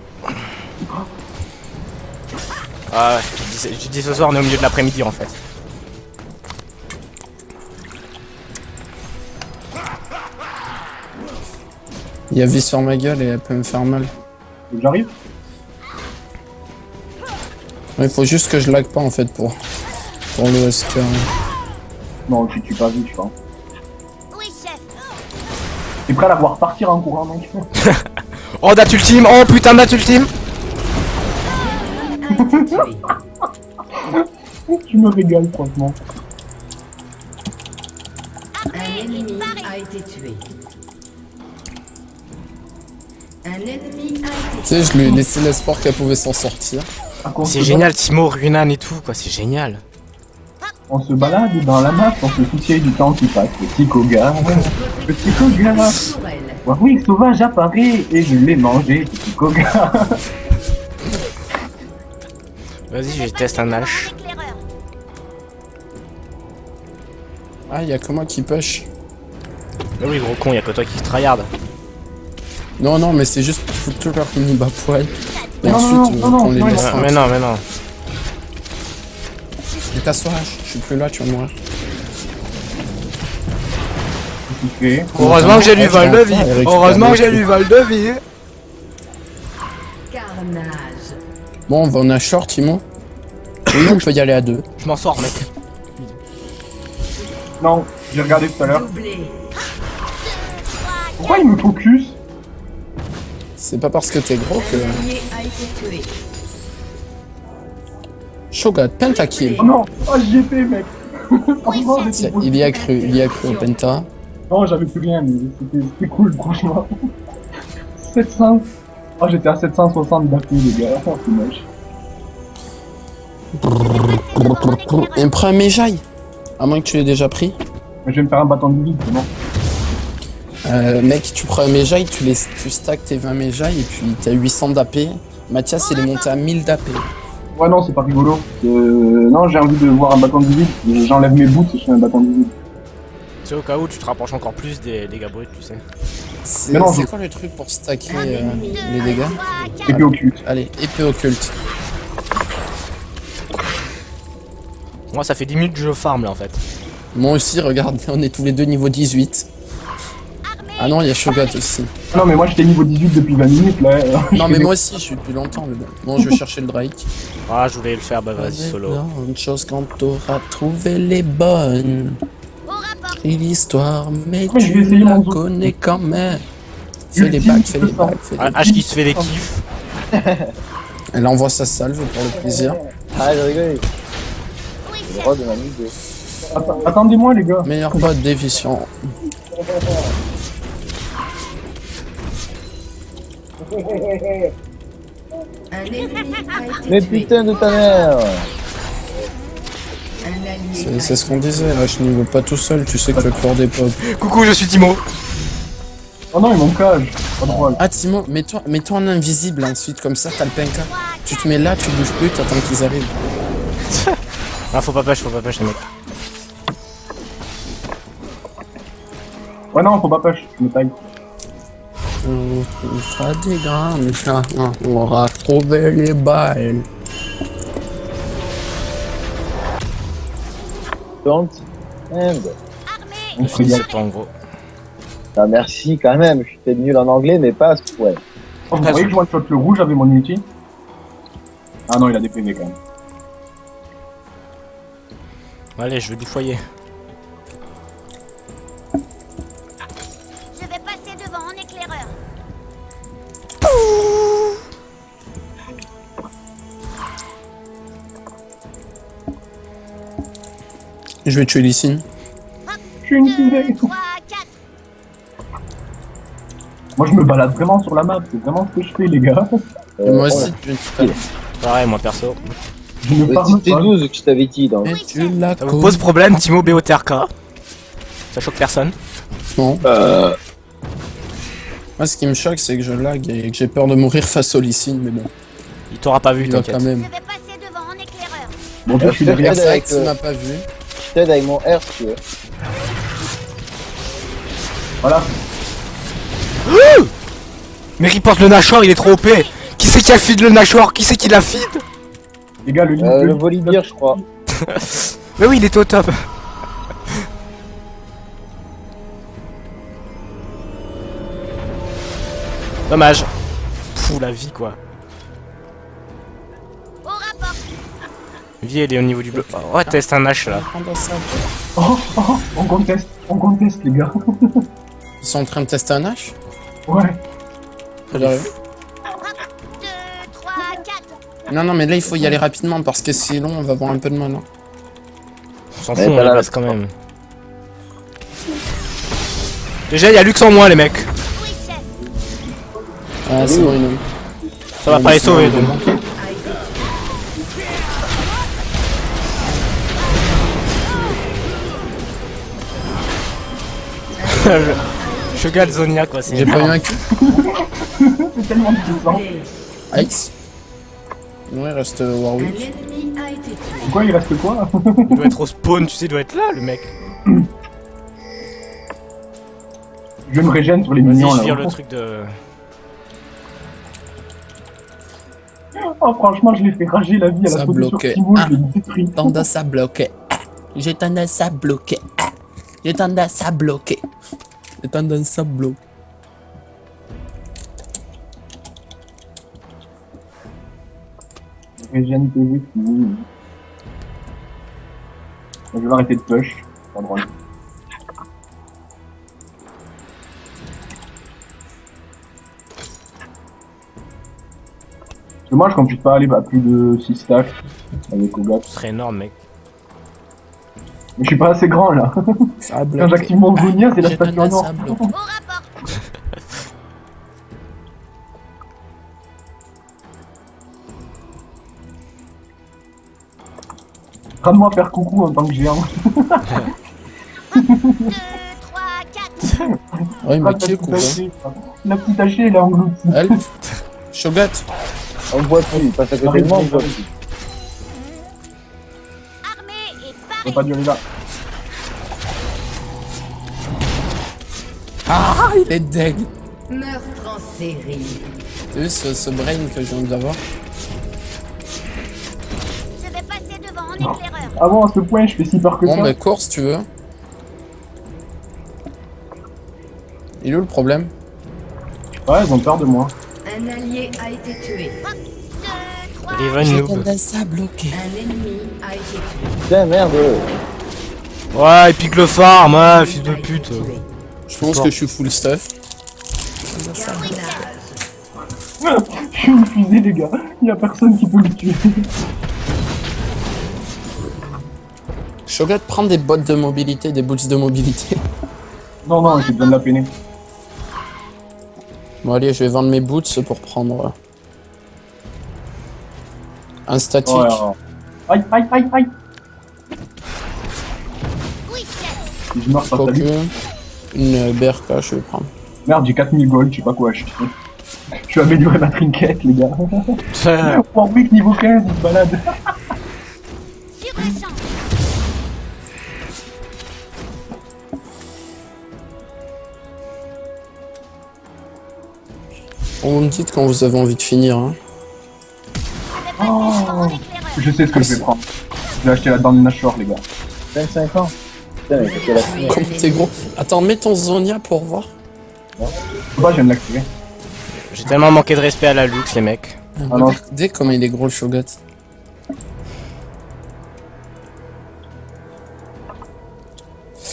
Ah ouais, je dis ce soir on est au milieu de l'après-midi en fait. Il y a vie sur ma gueule et elle peut me faire mal. J'arrive. Il faut juste que je lag pas en fait pour le SK. Non, tu tues pas vite, je pense. Oui, chef. T'es prêt à la voir partir en courant, mec? Oh, date ultime. Oh putain, date ultime. A été tué. Tu me régales, franchement. Un ennemi a été tué. Un ennemi a été Tu sais, je lui ai laissé l'espoir qu'elle pouvait s'en sortir. Ah, qu'on C'est se génial, Timo, Runan et tout, quoi. C'est génial. On se balade dans la map, on se soucie du temps qui passe. Petit Koga. Petit Koga. Sorel. Warwick sauvage apparaît et je l'ai mangé, petit Koga. Vas-y, je teste un H. Éclaireur. Ah, y'a que moi qui push. Ah oui, gros con, y'a que toi qui tryhard. Non, non, mais c'est juste pour foutre leur mini bas poil. Et Non, ensuite, non, non, on les non, laisse. Mais non, mais non. Mais t'assois, je suis plus là, tu vas mourir. Ok. Heureusement que j'ai du vol de vie. Elle récupère Heureusement que j'ai beaucoup. du vol de vie. Carnage. Bon, on a short, Timo. Oui, on peut y aller à deux. Je m'en sors, mec. Non, j'ai regardé tout à l'heure. Doublé. Pourquoi il me focus? C'est pas parce que t'es gros que... L'ennemi a été tué. Shogat, pentakill. Oh non, oh j'y étais, mec. Franchement, j'étais Il y a cru au penta. Non, j'avais plus rien, mais c'était cool, franchement. 700. Oh, j'étais à 760 d'affilée, les gars. Oh, c'est moche. Et prends un Mejai. À moins que tu l'aies déjà pris. Mais je vais me faire un bâton de vide, c'est bon. Mec, tu prends un Mejai, tu stacks tes 20 Mejai et puis t'as 800 d'AP. Mathias, il est monté à 1000 d'AP. Ouais, non, c'est pas rigolo. Non, j'ai envie de voir un bâton de vide. J'enlève mes boots et je fais un bâton de vide. C'est au cas où tu te rapproches encore plus des dégâts bruts, tu sais. C'est Mais non, c'est je- quoi le truc pour stacker les dégâts? Et puis occulte. Allez, épée occulte. Moi, ça fait 10 minutes que je farm là en fait. Moi aussi, regarde, on est tous les deux niveau 18. Ah non, il y a Shogat aussi. Non, mais moi j'étais niveau 18 depuis 20 minutes là. Non, mais moi aussi, je suis depuis longtemps, mais bon. Bon, je vais chercher le Drake. Ah, je voulais le faire, bah vas-y, solo. Une chose quand t'auras trouvé les bonnes. Au rapport. Écris l'histoire, mais Ouais, je vais tu essayer la mon zoo. connais quand même. Fais les Ultime bacs, fais les 200. bacs, fais les Ah, bacs. H qui se fait des kiffs. Elle envoie sa salve pour le plaisir. Ah, je rigole. Oui, J'ai le chef. droit de m'amuser. Attendez-moi, les gars. Meilleur pote déficient. Un ennemi a été Mais tué. putain de ta mère! Un allié C'est ce qu'on disait, là, je n'y vais pas tout seul, tu sais que le corps des potes. Coucou, je suis Timo. Oh non, il manque cage. Pas drôle. Ah Timo, mets-toi en invisible ensuite, comme ça t'as le penka. Tu te mets là, tu bouges plus, t'attends qu'ils arrivent. Ah, faut pas push, les mecs. Ouais, non, faut pas push. Je me taille. On fera des grandes chats, on aura trouvé les balles. Don't end. On se régale. C'est pas en gros. Ah, merci quand même, je suis peut-être nul en anglais, mais pas à ce point. Oh, vous voyez que je one-shot le rouge avec mon ulti? Ah non, il a des PV quand même. Allez, je vais du foyer. Je vais passer devant en éclaireur. Je vais tuer Lysine. Je suis intimidé. 3, 4. Moi, je me balade vraiment sur la map. C'est vraiment ce que je fais, les gars. Et moi aussi, tu Pareil, moi perso. Je ne parle C'était pas. 12 que je t'avais dit, donc. et tu la Ça vous pose problème, Timo BOTRK? Ça choque personne. Non. Moi, ce qui me choque, c'est que je lag et que j'ai peur de mourir face au Lysine, mais bon. Il t'aura pas vu, Il va t'inquiète. quand même. Je vais passer devant en éclaireur. Bon, je suis derrière. Avec, Exact, il m'a pas vu. Je t'aide avec mon R si tu veux. Voilà. Mais reporte le Nashor, il est trop OP. Qui c'est qui a feed le Nashor? Qui c'est qui l'a feed? Les gars, le Le Volibear, je crois. Mais oui, il est au top. Dommage. Fou la vie quoi. Au rapport. Vie elle est au niveau du bleu. Oh, ouais, teste un H là. Oh, on conteste, les gars. Ils sont en train de tester un H? Ouais. J'arrive. 2, 3, 4. Non, non, mais là, il faut y aller rapidement parce que sinon, on va avoir un peu de mal. Hein. On s'en Mais fout, on pas les là. passe quand même. Déjà, il y a Lux en moins, les mecs. Oui, chef. Ah, c'est bon, Inoue. Ça va pas les sauver, donc. Shogat Zonia, quoi, c'est J'ai pas eu un cul. C'est tellement puissant. Aix. Ouais, reste Un Warwick. ennemi a été tué. Pourquoi il reste quoi? Il doit être au spawn, tu sais, il doit être là, le mec. Je me régène sur les Vas-y, minions je vire là. le truc de... Oh, franchement, je l'ai fait rager la vie à Ça la photo sur bloquait. Timo, Ah. je l'ai détruit. Tendance à bloquer. J'ai tendance à bloquer. J'ai tendance à bloquer. J'ai tendance à bloquer. Régène TV, Timo. Je vais arrêter de push. Pas drôle. Dommage qu'on puisse pas aller à plus de 6 stacks avec Ogat. Ce serait énorme, mec. Mais je suis pas assez grand là. Ça a Quand bloqué. j'active mon Gounia, c'est la J'ai statue tendance en or. à bloquer. Au rapport. Rends-moi faire coucou en tant que géant. 2, 3, 4. Ouais, mais Ah, qui est petite cool, hein. hachée, la petite hachée, elle est engloutie. Help. Shogat. On voit plus, il passe à côté de moi, on voit plus. Armé et Ça paré. va pas durer là. Ah, il est deg. Meurtre en série. T'as vu ce brain que je viens d'avoir? Je vais passer devant en éclaireur. Ah bon, à ce point, je fais si peur que Bon, ça. bah, cours si tu veux. Il est où le problème? Ouais, ils ont peur de moi. Un allié a été tué. 2, 3, Riven noob. tendance à bloquer. Un ennemi a été tué. Putain, merde. Ouais, il pique le farm, hein, fils de pute. Je pense que je suis full stuff. Je suis une fusée, les gars. Y'a personne qui peut le tuer. Shogat, prends des bottes de mobilité, des boots de mobilité. Non, non, j'ai besoin de la peiner. Bon, allez, je vais vendre mes boots pour prendre un statique. Ouais, ouais. Aïe, aïe, aïe, aïe. oui, chef. Si je meurs, ça Quoique, salut. une BRK, je vais prendre. Merde, j'ai 4000 gold, je sais pas quoi acheter. Je vais améliorer ma trinket, les gars. Warwick niveau 15, il se balade. Sur un champ. Vous me dites quand vous avez envie de finir. Hein. Je vais passer devant en éclaireur. Je sais ce que je vais prendre. Je vais acheter la dent de Nashor, les gars. 25 ans. Putain, mais c'est la finir. Comme t'es gros. Attends, mets ton Zonia pour voir. Bah, je viens de l'activer. J'ai tellement manqué de respect à la Lux, les mecs. Ah non. Regardez comment il est gros le Shogat.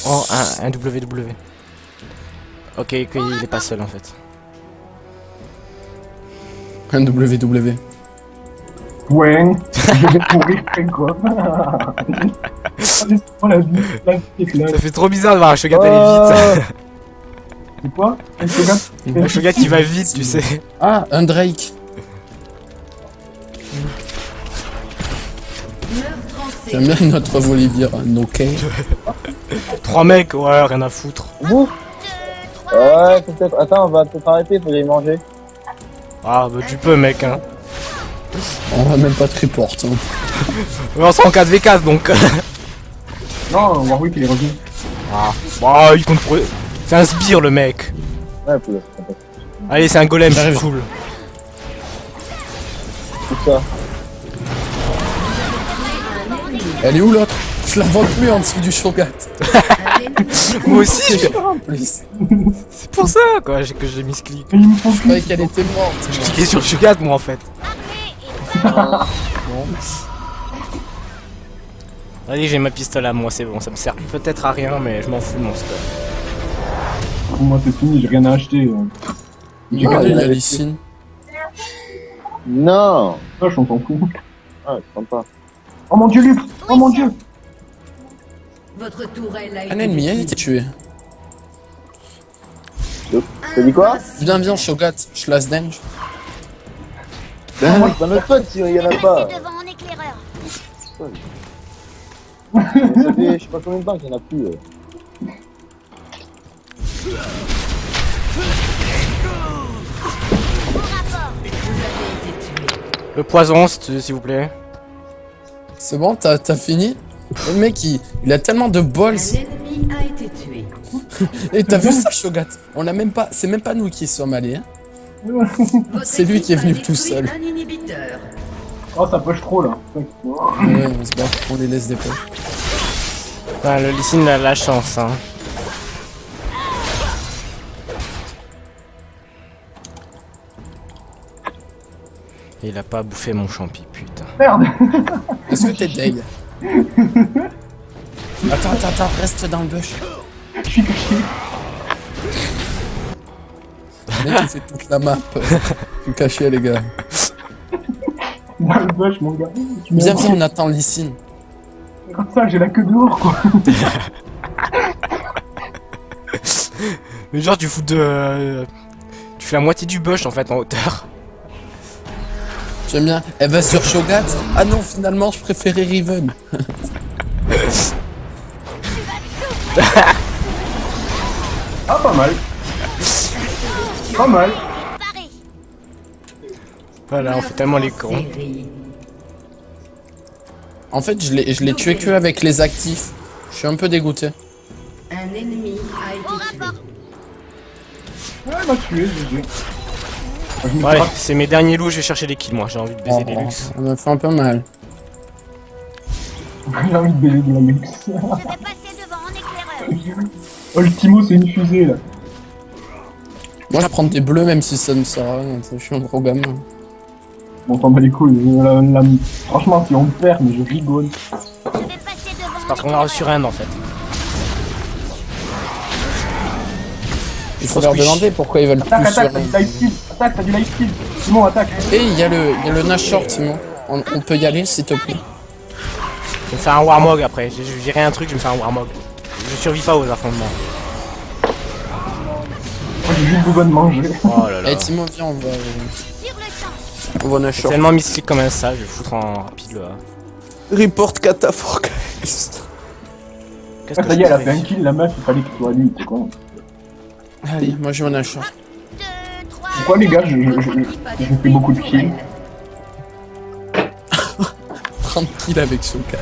Oh, un WW. Ok, il est pas seul en fait. Un WW. Ouais, je vais mourir, quoi. C'est pas la vie, la vie est claire. Ça fait trop bizarre de voir un Shogat aller vite. C'est quoi? Un Shogat? Un Shogat qui va vite, tu sais. Ah, un Drake. Meurtre en J'aime série. bien notre Volibear, un OK. 3 mecs, ouais, rien à foutre. Vous? Ouais, peut-être. Attends, on va peut-être arrêter, faut que j'aille manger. Ah, bah tu peux, mec, hein. On va même pas te report. Hein. Ouais, on sera en 4v4 donc. Non, Warwick il est revenu. Ah, bah, il compte pour. C'est un sbire le mec. Ouais, faut Allez, c'est un golem, c'est J'arrive. cool. tout ça. Elle est où l'autre? Je la vois plus en dessous du Shogat. Un ennemi Moi aussi, En plus. c'est pour ça quoi que j'ai mis ce clic. Et il me faut Je croyais qu'elle était morte. J'ai cliqué sur Shogat moi en fait. Allez, j'ai ma pistole à moi, c'est bon, ça me sert peut-être à rien, mais je m'en fous de mon stuff. Pour moi c'est fini, j'ai rien à acheter. J'ai Non, Regardez il y en la avait Lysine. Non. on s'en fout. Ah, sympa. Oh mon dieu, Luc! Oh mon dieu! Votre tourelle a été Un ennemi a détruite. été tué. T'as dit quoi? Viens, Shogat, je laisse Denge. Ben, c'est pas notre pote si il y en a pas. Passez devant en éclaireur. Ça fait je sais pas combien de temps qu'il y en a plus. Au rapport. Vous avez été tué. Le poison, s'il vous plaît. C'est bon, t'as fini? Le mec, il a tellement de balls. Un ennemi a été tué. Et t'as vu ça, Shogat? On a même pas, c'est même pas nous qui y sommes allés. Hein. Votre C'est lui qui est équipe a venu tout détruit seul. Un inhibiteur. Oh ça push trop là. Ouais, on se bat, on les laisse des points. Enfin, le Lysine a la chance, hein. Il a pas bouffé mon champi, putain. Merde! Est-ce que t'es Dale? Attends, reste dans le bush. Je suis caché. Le mec, il fait toute la map. Je suis caché, les gars. Dans le bush mon gars. Tu m'as Viens, dit, on attend Lysine. comme ça j'ai la queue dehors quoi. Mais genre, tu fous de. Tu fais la moitié du bush en fait en hauteur. J'aime bien. Elle va sur Shogat. Ah non, finalement, je préférais Riven. Ah pas mal. Pas mal. Pareil. Voilà, on fait tellement les cons. Série. En fait, je l'ai tué que avec les actifs. Je suis un peu dégoûté. Un ennemi a Au été tué. rapport. Ouais, il m'a tué, GG. Je me suis Ouais, raté. c'est mes derniers loups, je vais chercher les kills moi, j'ai envie de baiser des luxe. On m'a fait un peu mal. J'ai envie de baiser de la luxe. Je vais passer devant en éclaireur. Oh le Timo c'est une fusée là. Moi, je prends des bleus même si ça ne sert à rien. Je suis un gros gamin. Bon t'en bats les couilles. Franchement si on perd mais je rigole. Je vais passer devant en Parce qu'on a reçu éclaireur. rien en fait. Il faut leur demander pourquoi ils veulent Attaque, plus sur attaque, t'as du life steal. Attaque, t'as du life steal. Simon attaque. Et il y a le Nash Short, Simon. On peut y aller, s'il te plaît. Je vais me faire un Warmog après, j'ai rien un truc, je vais me faire un Warmog. Je survis pas aux affrontements. Moi j'ai juste besoin de manger. Oh là là. Eh, Timon, viens, on va. Sur le champ. On va Nash Short. Tellement mystique comme un ça, je vais foutre en rapide là. Report Catafork. Qu'est-ce Ça y est, elle a fait un kill, la meuf, il fallait qu'il soit lui, c'est quoi? Allez, moi je vais au Nash Short. 2, 3. Pourquoi les gars, je fais beaucoup de kills? 30 kills avec Shogat.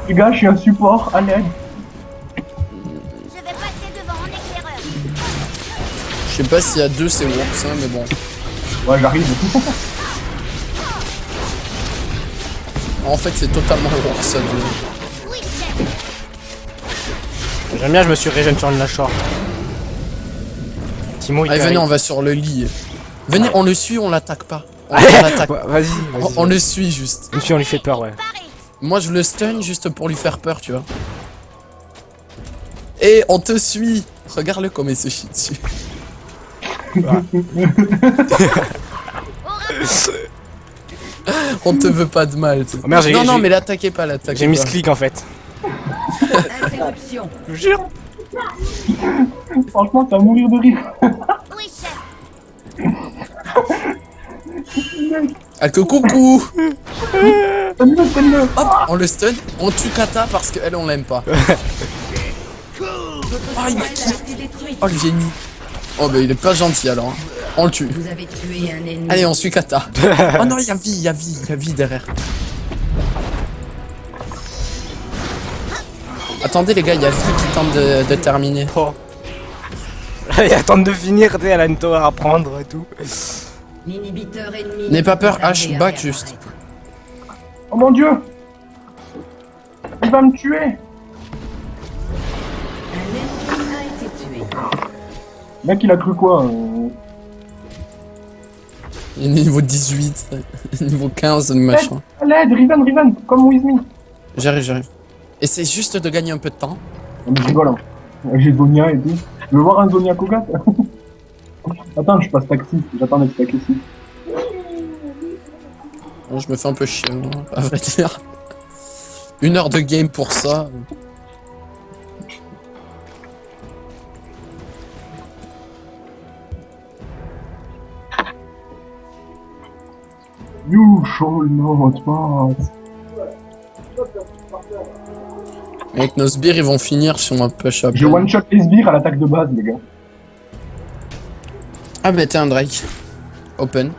Les gars, je suis un support, à l'aide. Je vais passer devant en éclaireur. Je sais pas s'il y a deux, c'est worse, hein, mais bon. Ouais, j'arrive. En fait, c'est totalement worse, ça. Oui, chef. J'aime bien, je me suis régène sur le Nashor. Timo il Allez, carry. venez, on va sur le lit. Venez, on le suit, on l'attaque pas. On Allez, l'attaque. vas-y, On le suit juste. Une fille, on lui fait peur, ouais. Pareil. Moi, je le stun juste pour lui faire peur, tu vois. Et on te suit. Regarde-le comme il se chie dessus. On te veut pas de mal. tu sais. Oh merde, j'ai- non, j'ai- mais l'attaquez pas, l'attaquez J'ai mis pas. ce clic en fait. Interruption. Je vous jure. Franchement, ça va mourir de rire. Oui, chef. Ah que coucou. Stun-le. Hop, on le stun, on tue Kata parce qu'elle on l'aime pas. Ah, il m'a Elle kill. a été détruite. Oh le génie. Oh bah il est pas gentil alors. Hein. On le tue. Vous avez tué un ennemi. Allez, on suit Kata. Oh non, il y a vie, il y a vie, il y a vie derrière. Attendez les gars, il y a vie qui tente de terminer. Oh. Il attend de finir, tu sais, elle a une tower à prendre et tout. L'inhibiteur ennemi. N'aie pas peur, est arrivé H, à back réapparaître. juste. Oh mon dieu. Il va me tuer. Un ennemi a été tué. Le mec, il a cru quoi Il est niveau 18, niveau 15 le machin. À l'aide, Riven, comme With Me. J'arrive. Essaye juste de gagner un peu de temps. Non, mais je rigole, hein. J'ai Donia et tout. Tu veux voir un Zonia Koga? Attends, je passe taxi. J'attends d'être stack ici. Bon, je me fais un peu chier, hein, à vrai dire. 1 heure de game pour ça. You shall not pass. Avec nos sbires, ils vont finir sur un push up. Je one-shot les sbires à l'attaque de base, les gars. Ah bah t'es un Drake. Open.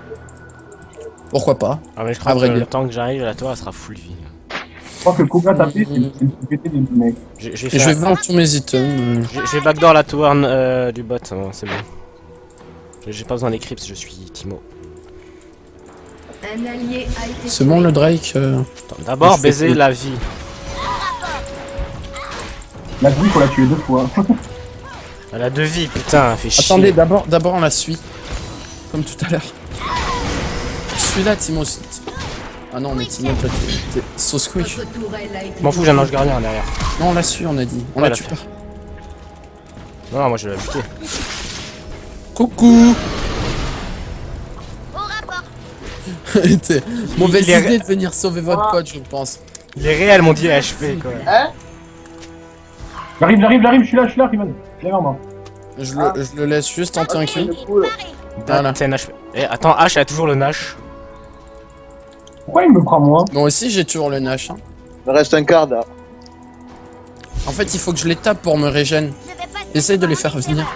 Pourquoi pas. Ah mais je crois À vrai que le dire. temps que j'arrive, la tour elle sera full vie. Je crois que Koga tapé, c'est le pété des mecs. Je vais Et je faire... vais vendre tous mes items. Je vais backdoor la tour du bot, hein, c'est bon. J'ai pas besoin des creeps, je suis Timo. Un allié a été C'est bon le Drake Attends, d'abord Je baiser fais- la vie. La vie, faut la tuer 2 fois. Elle a 2 vies, putain, elle fait chier. Attendez, d'abord on la suit. Comme tout à l'heure. Celui-là, Timo. Ah non, mais Timo, toi, t'es so squish. Votre tourelle a été Je m'en fous, j'ai un ange gardien derrière. Non, on la suit, on a dit. On Ouais, la la tue fait. pas. Non, non, moi je vais la buter. Coucou. Au rapport. T'es- Mauvaise Il est- idée de venir sauver votre pote, je pense. Il est réel, mon dieu, HP quoi. J'arrive, je suis là, Riven. Viens vers moi. Je le laisse juste tenter un kill. Cool. Voilà. T'as un HP. Eh, attends, H elle a toujours le Nash. Pourquoi il me prend moi? Moi aussi, j'ai toujours le Nash. Hein. Il me reste un quart là. En fait, il faut que je les tape pour me régène. Je vais passer Essaye de les devant faire en venir.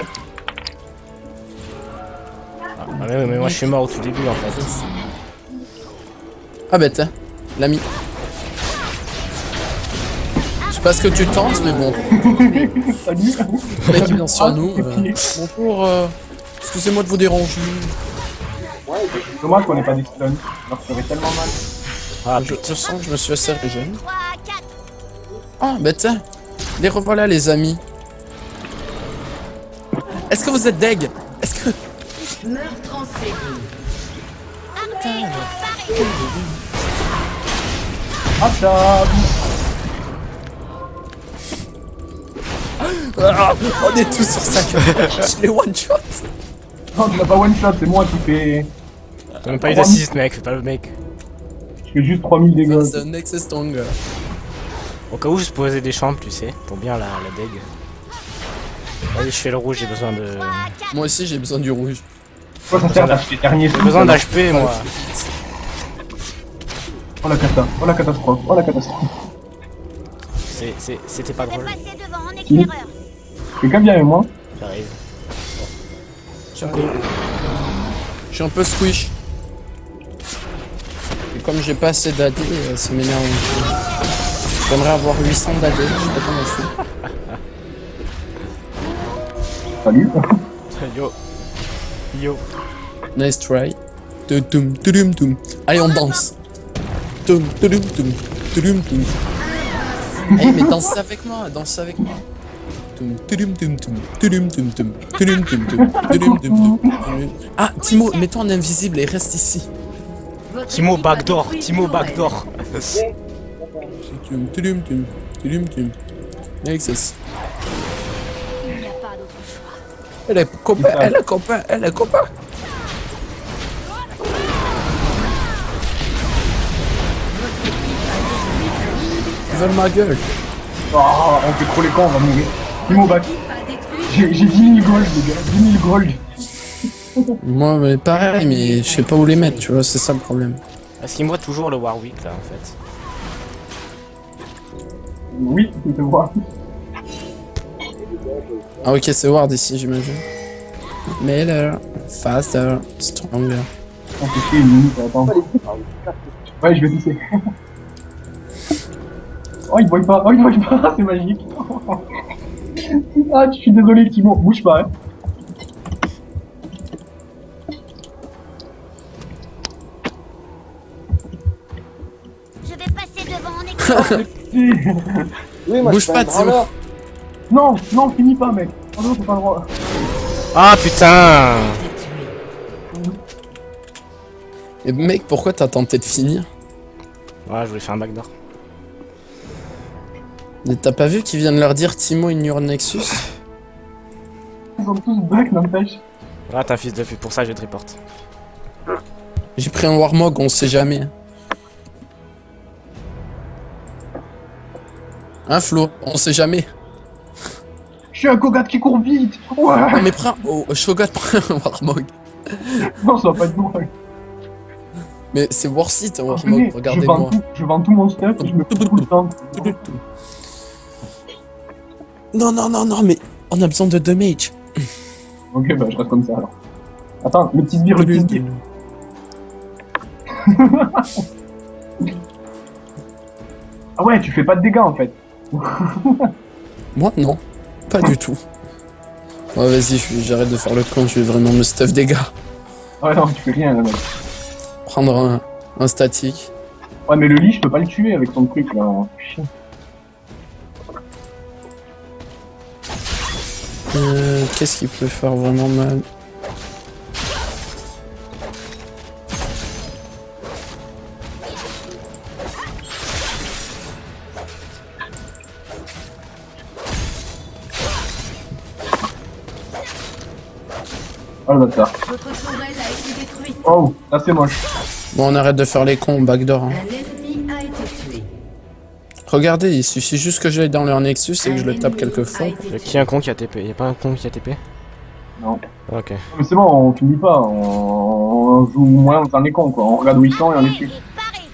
Ah, mais moi je suis mort au tout début en fait. Ah bête, hein. L'ami. Je sais pas ce que tu tentes, mais bon. Salut. Le mec, il vient sur nous. Bonjour, excusez-moi de vous déranger. Dommage qu'on ait pas d'extun. Ça ferait tellement mal. Ah Je putain. sens que je me suis assez régène. 3, 4. Ah, bah tiens, les revoilà les amis. Est-ce que vous êtes deg? Est-ce que... meurtre en série. Ah, ça. Ah, on est tous sur ça. Je les one shot. Non, tu l'as pas one shot, c'est moi qui fais. T'as même pas eu d'assist mec, fais pas le mec. Je fais juste 3000 dégâts. The next is stronger. Au cas où je posais des champs, tu sais, pour bien la deg. Allez, je fais le rouge, j'ai besoin de... Moi aussi j'ai besoin du rouge. Pourquoi ça sert d'acheter dernier J'ai besoin d'HP moi. Oh la cata, oh la catastrophe, oh la catastrophe. C'était pas Je vais drôle. passer devant en éclaireur. Quelqu'un vient avec moi? J'arrive. Je suis un peu squish. Et comme j'ai pas assez d'AD, ça m'énerve un peu. J'aimerais avoir 800 d'AD, je sais pas comment je fais. Salut. Yo. Yo. Nice try. Tudum, tudum, tudum. Allez, on danse. Tudum, tudum, tudum, tudum, tudum. Eh, mais danse avec moi, danse avec moi. Tudum, tudum, tudum, tudum, tudum, tudum, tudum, tudum, tudum, tudum, tudum. Ah, Timo, mets-toi en invisible et reste ici. Votre Timo équipe a backdoor, détruit Timo une tourelle. backdoor. Tudum, tudum, tudum, tudum, tudum. Nexus. Il n'y a pas d'autre choix. Elle est copain, elle est copain, elle est copain. Ils veulent ma gueule. Oh, on fait trop les cons, on va mourir. Timo back. A détruit J'ai 10 000 gold, les gars, 10 000 gold. Moi, mais pareil, mais je sais pas où les mettre, tu vois, c'est ça le problème. Est-ce qu'il me voit toujours le Warwick là en fait? Oui, je te vois. Ah ok, c'est Ward ici, j'imagine. Mailer, faster, stronger. On fait chier une minute, attends. Ouais, je vais pisser. Oh, il voit pas, c'est magique. Ah, je suis désolé, Timo, bouge pas, hein. Je vais passer devant en éclaireur. Oui, moi Bouge je fais pas, un Timo. branleur. Non, non, finis pas, mec. Oh non, t'as pas le droit. Ah putain! Et mec, pourquoi t'as tenté de finir? Ouais, je voulais faire un backdoor. Et t'as pas vu qu'ils viennent leur dire Timo ignore Nexus? Ils sont tous back, n'empêche. Ah, t'es un fils de pute, pour ça je vais te report. J'ai pris un Warmog, on sait jamais. Hein Flo, on sait jamais. Je suis un Kogat qui court vite. Ouais. Non mais prends... Oh, Shogat prend un Warmog. Non, ça va pas être bon. Mais c'est worth it un Tenez, Warmog, regardez-moi. Je vends tout mon stuff et je me fous tout le temps. Non, non, non, non, mais on a besoin de 2 mages. Ok, bah je reste comme ça alors. Attends, le petit sbire, le petit sbire. Ah ouais, tu fais pas de dégâts en fait. Moi, non. Pas du tout. Oh, vas-y, j'arrête de faire le con, je vais vraiment me stuff des gars. Ouais, non, tu fais rien là, mec. Prendre un statique. Ouais, mais le lit, je peux pas le tuer avec ton truc là. Chiant. Qu'est-ce qu'il peut faire vraiment mal? Oh le bâtard. Votre tourelle a été détruite. Oh, là c'est moche. Bon, on arrête de faire les cons, on backdoor. Hein. Un ennemi a été tué. Regardez, il suffit juste que j'aille dans leur Nexus et que je le tape quelques fois. Y'a qui un con qui a TP? Y'a pas un con qui a TP? Non. Ok. Mais c'est bon, on finit pas. On joue moins dans les cons quoi. On regarde où ils sont et on les tue. Paré.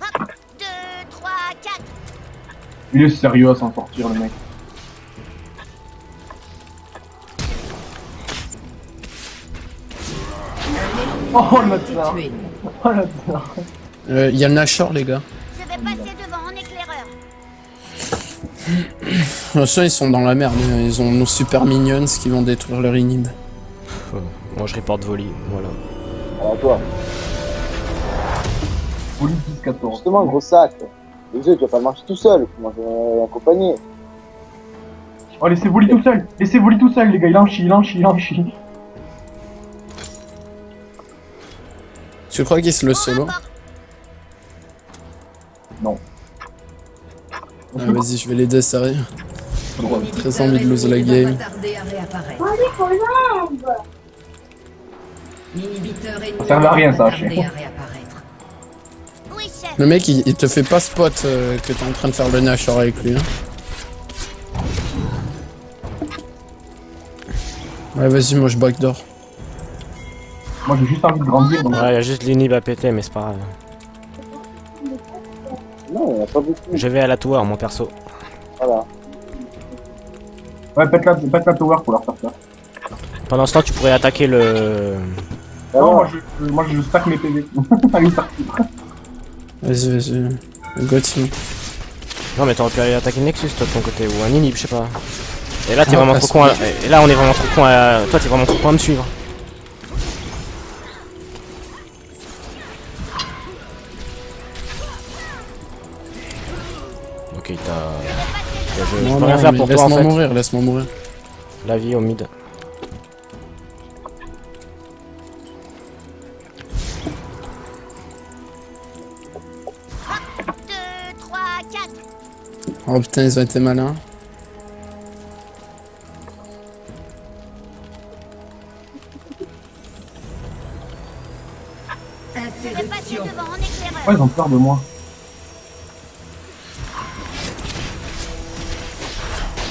Hop, 2, 3, 4. Il est sérieux à s'en sortir le mec. Oh le bâtard. Tué. Oh le bâtard. Il y a le Nashor, les gars. Je vais passer devant en éclaireur. De toute façon, ils sont dans la merde. Ils ont nos super minions qui vont détruire leur inhib. Moi je reporte volley, voilà. Alors toi, Police 10-14. justement, gros sac. Le jeu, tu vas pas le marcher tout seul, faut manger accompagné. Oh laissez voler tout seul. Laissez voler tout seul les gars. Il en chie, il en chie, il en chie. Tu crois qu'il se le solo? Non. Ah, vas-y, je vais l'aider sérieux. L'inhibiteur Très envie de lose la ennemi ne va game. pas tarder à réapparaître. L'inhibiteur ennemi Ça servait à rien, ne ça, va pas tarder chien. à réapparaître. Oui, chef. Le mec, il te fait pas spot que t'es en train de faire le Nashor avec lui. Hein. Ouais, vas-y, moi je backdoor. Moi j'ai juste envie de grandir donc. Ouais, y'a juste l'inhib à péter, mais c'est pas grave. Non, il n'y en a pas beaucoup. Je vais à la tour, mon perso. Voilà. Ouais, pète la tower pour leur faire ça. Pendant ce temps, tu pourrais attaquer le. Non, moi je stack mes PV. Allez, parti. Vas-y, vas-y. Go team. Non, mais t'aurais pu aller attaquer le Nexus, toi, de ton côté, ou un inhib, je sais pas. Et là, t'es Ah, vraiment parce trop con. Et là, on est vraiment trop con. Toi, t'es vraiment trop con à me suivre. Ok, il t'a. Je Non, peux rien non, faire mais pour toi en laisse-moi fait. mourir, laisse-moi mourir. La vie au mid. Hop, 2, 3, 4. Oh putain, ils ont été malins. Je vais passer Interruption. devant en éclaireur. Ouais, ils ont peur de moi.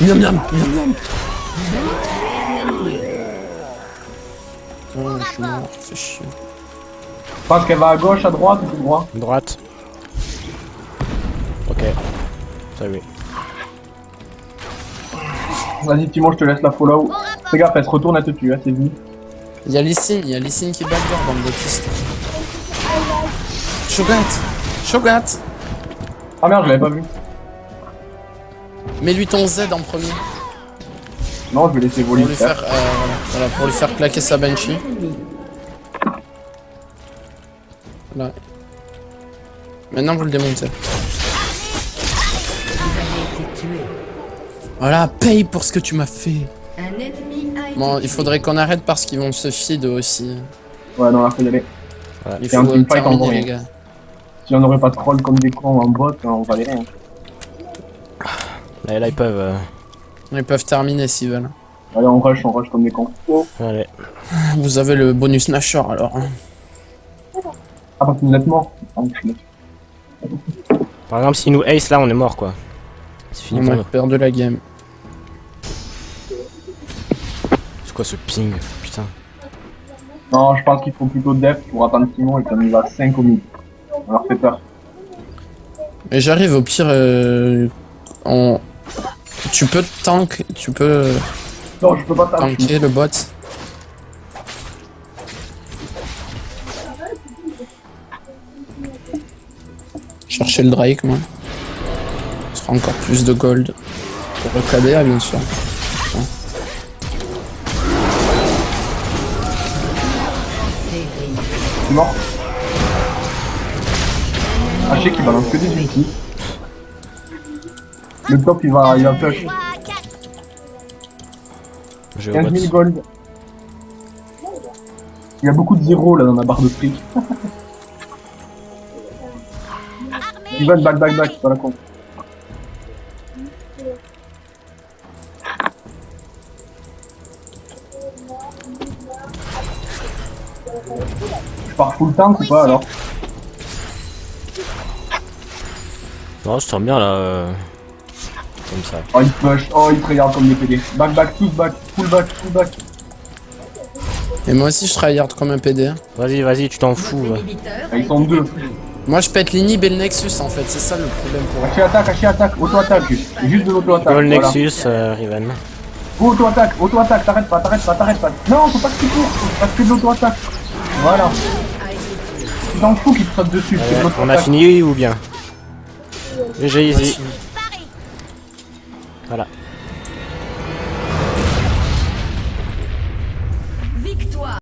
Miam miam, miam miam. Oh, je suis mort, c'est chiant. Je pense qu'elle va à gauche, à droite ou tout droit. Droite. Ok. Salut. Vas-y, Timo, je te laisse la follow. Bon rapport. Fais gaffe, elle se retourne, elle te tue, hein, c'est venu. Il y a Lysine qui backdoor dans le baptiste. Shogat, Shogat. Ah merde, je l'avais pas vu. Mets-lui ton Z en premier. Non, je vais laisser voler. Pour lui faire, voilà, pour lui faire claquer sa Banshee. Voilà. Maintenant vous le démontez. Vous avez été tué. Voilà, paye pour ce que tu m'as fait. Un ennemi a été Bon, il tué. faudrait qu'on arrête parce qu'ils vont se feed aussi. Ouais, non, là, faut y aller. Il C'est un faut teamfight en terminer vrai. les gars. Si on n'aurait pas de troll comme des cons en bot, on valait rien. Là, ils peuvent. Ils peuvent terminer s'ils veulent. Allez, on rush comme des cons. Allez. Vous avez le bonus Nashor alors. Hein. Ah, parce que vous êtes mort. Ah, je suis mort. Par exemple, si nous ace là, on est mort quoi. C'est fini On pour a nous. perdu la game. C'est quoi ce ping? Putain. Non, je pense qu'il faut plutôt def pour attendre Simon et qu'on y va 5 au mid. On leur fait peur. Et j'arrive au pire. Tu peux tank. Tu peux Non, je peux pas taper. tanker le bot. Chercher le Drake, moi. Ce sera encore plus de gold. Pour le KDA, bien sûr. Je suis mort. Ah, je sais qu'il balance que des ultis. Le top il va push. 3, 4. Je 15 000 bot. gold. Il y a beaucoup de zéros là dans la barre de fric. Il va back, c'est pas la con. Je pars full tank ou pas alors? Non, je sens bien là. Comme ça. Oh il push, oh il regarde comme des PD. Back, tous back, full back. Et moi aussi, je tryhard comme un PD. hein. Vas-y, tu t'en fous. Va. Inhibiteur Ah, ils sont deux. Moi, je pète l'inhib et le Nexus en fait. C'est ça le problème pour moi. Haché attaque, auto-attaque juste de l'auto-attaque. Go le voilà. Nexus, Riven. Auto-attaque, t'arrêtes pas. Non, faut pas que tu cours, faut pas que tu de l'auto-attaque. Voilà. Tu t'en fous qu'il te saute dessus, c'est de On a l'auto-attaque. fini ou bien? GG easy. Voilà.